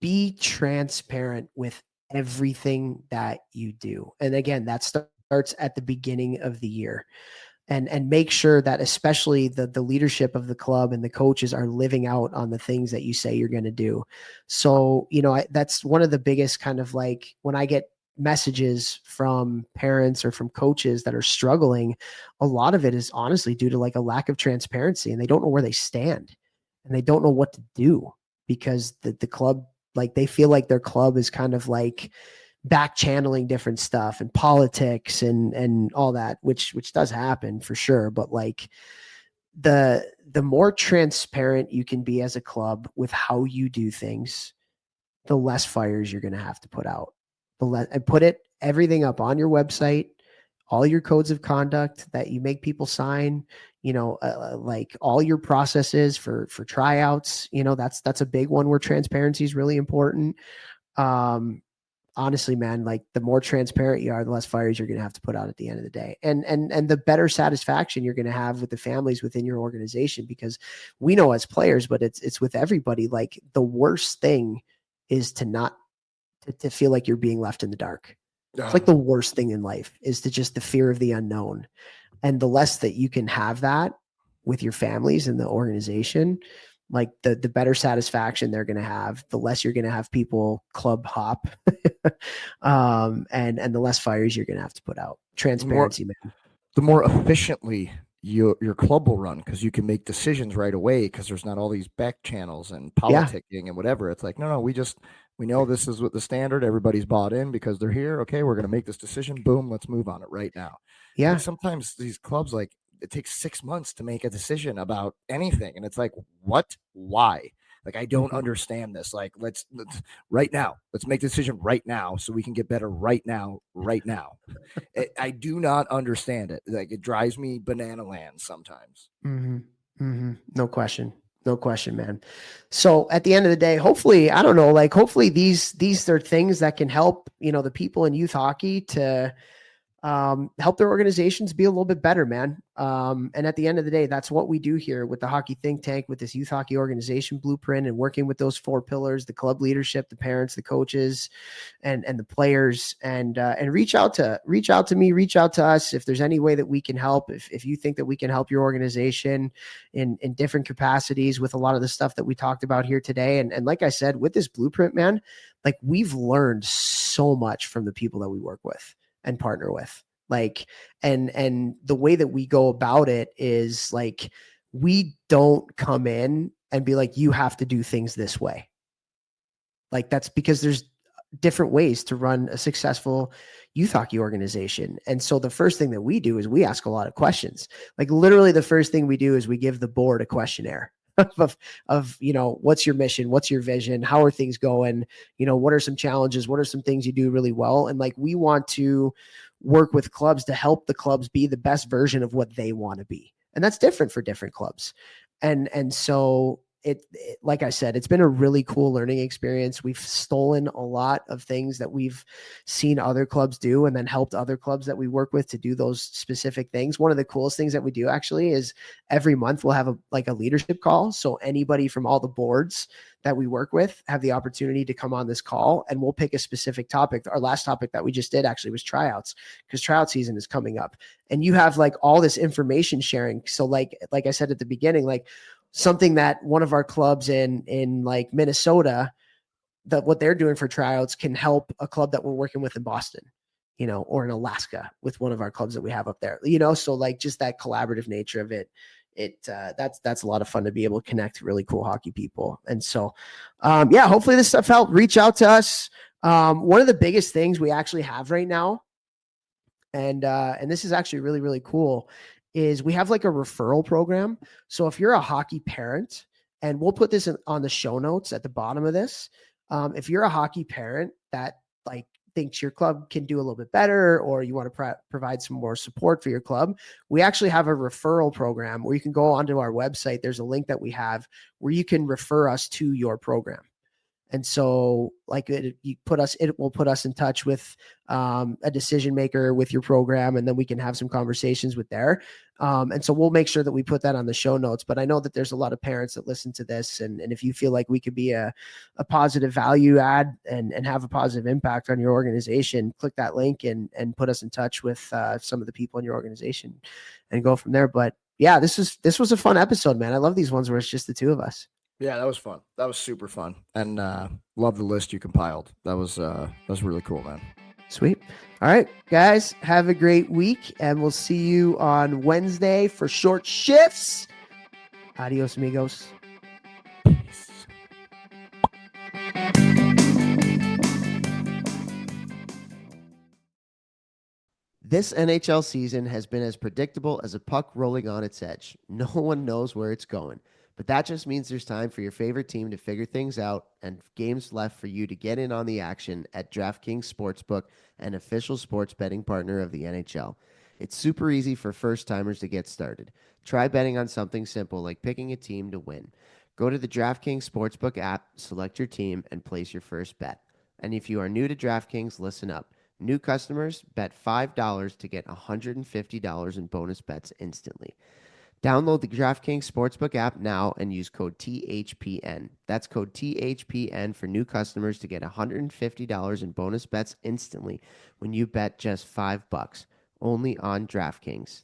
be transparent with everything that you do. And again, that starts at the beginning of the year. And make sure that especially the leadership of the club and the coaches are living out on the things that you say you're going to do. So, that's one of the biggest kind of like, when I get messages from parents or from coaches that are struggling, a lot of it is honestly due to like a lack of transparency, and they don't know where they stand and they don't know what to do because the club, like they feel like their club is kind of like back channeling different stuff and politics and all that, which does happen for sure. But like the more transparent you can be as a club with how you do things, the less fires you're going to have to put out. And put everything up on your website, all your codes of conduct that you make people sign, like all your processes for tryouts, that's a big one where transparency is really important. Honestly, man, like the more transparent you are, the less fires you're going to have to put out at the end of the day. And the better satisfaction you're going to have with the families within your organization, because we know as players, but it's with everybody. Like the worst thing is to feel like you're being left in the dark. It's like the worst thing in life is to just the fear of the unknown. And the less that you can have that with your families and the organization, like the better satisfaction they're going to have, the less you're going to have people club hop, and the less fires you're going to have to put out. Transparency, man. The more efficiently your club will run, because you can make decisions right away because there's not all these back channels and politicking and whatever. It's like, no, we know this is what the standard, everybody's bought in because they're here. Okay, we're going to make this decision. Boom, let's move on it right now. Yeah. And sometimes these clubs, like, it takes 6 months to make a decision about anything. And it's like, what? Why? Like, I don't understand this. Like, let's right now, let's make the decision right now so we can get better right now. I do not understand it. Like, it drives me banana land sometimes. No question, man. So at the end of the day, hopefully, I don't know, like hopefully these are things that can help, the people in youth hockey to help their organizations be a little bit better, man. And at the end of the day, that's what we do here with the Hockey Think Tank, with this youth hockey organization blueprint, and working with those 4 pillars: the club leadership, the parents, the coaches, and the players. And reach out to me, reach out to us if there's any way that we can help. If you think that we can help your organization in different capacities with a lot of the stuff that we talked about here today. And like I said, with this blueprint, man, like we've learned so much from the people that we work with and partner with. Like, and the way that we go about it is like, we don't come in and be like, you have to do things this way. Like, that's because there's different ways to run a successful youth hockey organization. And so the first thing that we do is we ask a lot of questions. Like literally the first thing we do is we give the board a questionnaire of what's your mission? What's your vision? How are things going? What are some challenges? What are some things you do really well? And like, we want to work with clubs to help the clubs be the best version of what they want to be. And that's different for different clubs. And so it, like I said, it's been a really cool learning experience. We've stolen a lot of things that we've seen other clubs do and then helped other clubs that we work with to do those specific things. One of the coolest things that we do actually is every month we'll have a leadership call. So anybody from all the boards that we work with have the opportunity to come on this call, and we'll pick a specific topic. Our last topic that we just did actually was tryouts, because tryout season is coming up, and you have like all this information sharing. So like I said at the beginning, like something that one of our clubs in like Minnesota, that what they're doing for tryouts can help a club that we're working with in Boston, or in Alaska with one of our clubs that we have up there, so like just that collaborative nature of it. That's a lot of fun to be able to connect really cool hockey people. And so, hopefully this stuff helped. Reach out to us. One of the biggest things we actually have right now, and this is actually really, really cool, is we have like a referral program. So if you're a hockey parent, and we'll put this on the show notes at the bottom of this, if you're a hockey parent that like thinks your club can do a little bit better, or you want to provide some more support for your club, we actually have a referral program where you can go onto our website. There's a link that we have where you can refer us to your program. And so like it will put us in touch with a decision maker with your program, and then we can have some conversations with there. And so we'll make sure that we put that on the show notes. But I know that there's a lot of parents that listen to this. And if you feel like we could be a positive value add and have a positive impact on your organization, click that link and put us in touch with some of the people in your organization and go from there. But yeah, this was a fun episode, man. I love these ones where it's just the two of us. Yeah, that was fun. That was super fun. And love the list you compiled. That was really cool, man. Sweet. All right, guys, have a great week, and we'll see you on Wednesday for short shifts. Adios, amigos. This NHL season has been as predictable as a puck rolling on its edge. No one knows where it's going, but that just means there's time for your favorite team to figure things out and games left for you to get in on the action at DraftKings Sportsbook, an official sports betting partner of the NHL. It's super easy for first-timers to get started. Try betting on something simple like picking a team to win. Go to the DraftKings Sportsbook app, select your team, and place your first bet. And if you are new to DraftKings, listen up. New customers bet $5 to get $150 in bonus bets instantly. Download the DraftKings Sportsbook app now and use code THPN. That's code THPN for new customers to get $150 in bonus bets instantly when you bet just $5. Only on DraftKings.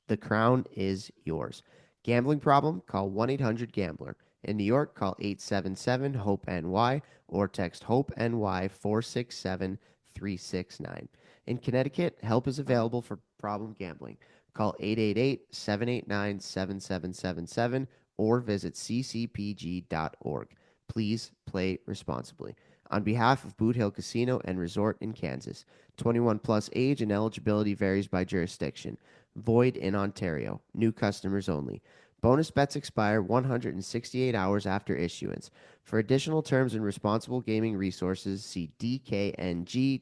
The crown is yours. Gambling problem? Call 1-800-GAMBLER. In New York, call 877-HOPE-NY or text HOPE-NY 467-369. In Connecticut, help is available for problem gambling. Call 888-789-7777 or visit ccpg.org. Please play responsibly. On behalf of Boot Hill Casino and Resort in Kansas, 21 plus age and eligibility varies by jurisdiction. Void in Ontario. New customers only. Bonus bets expire 168 hours after issuance. For additional terms and responsible gaming resources, see dkng.co/audio.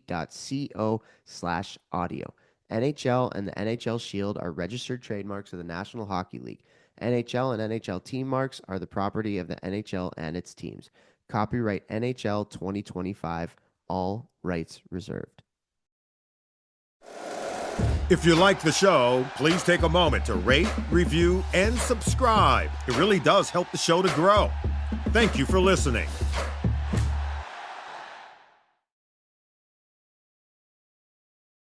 NHL and the NHL Shield are registered trademarks of the National Hockey League. NHL and NHL team marks are the property of the NHL and its teams. Copyright NHL 2025. All rights reserved. If you like the show, please take a moment to rate, review, and subscribe. It really does help the show to grow. Thank you for listening.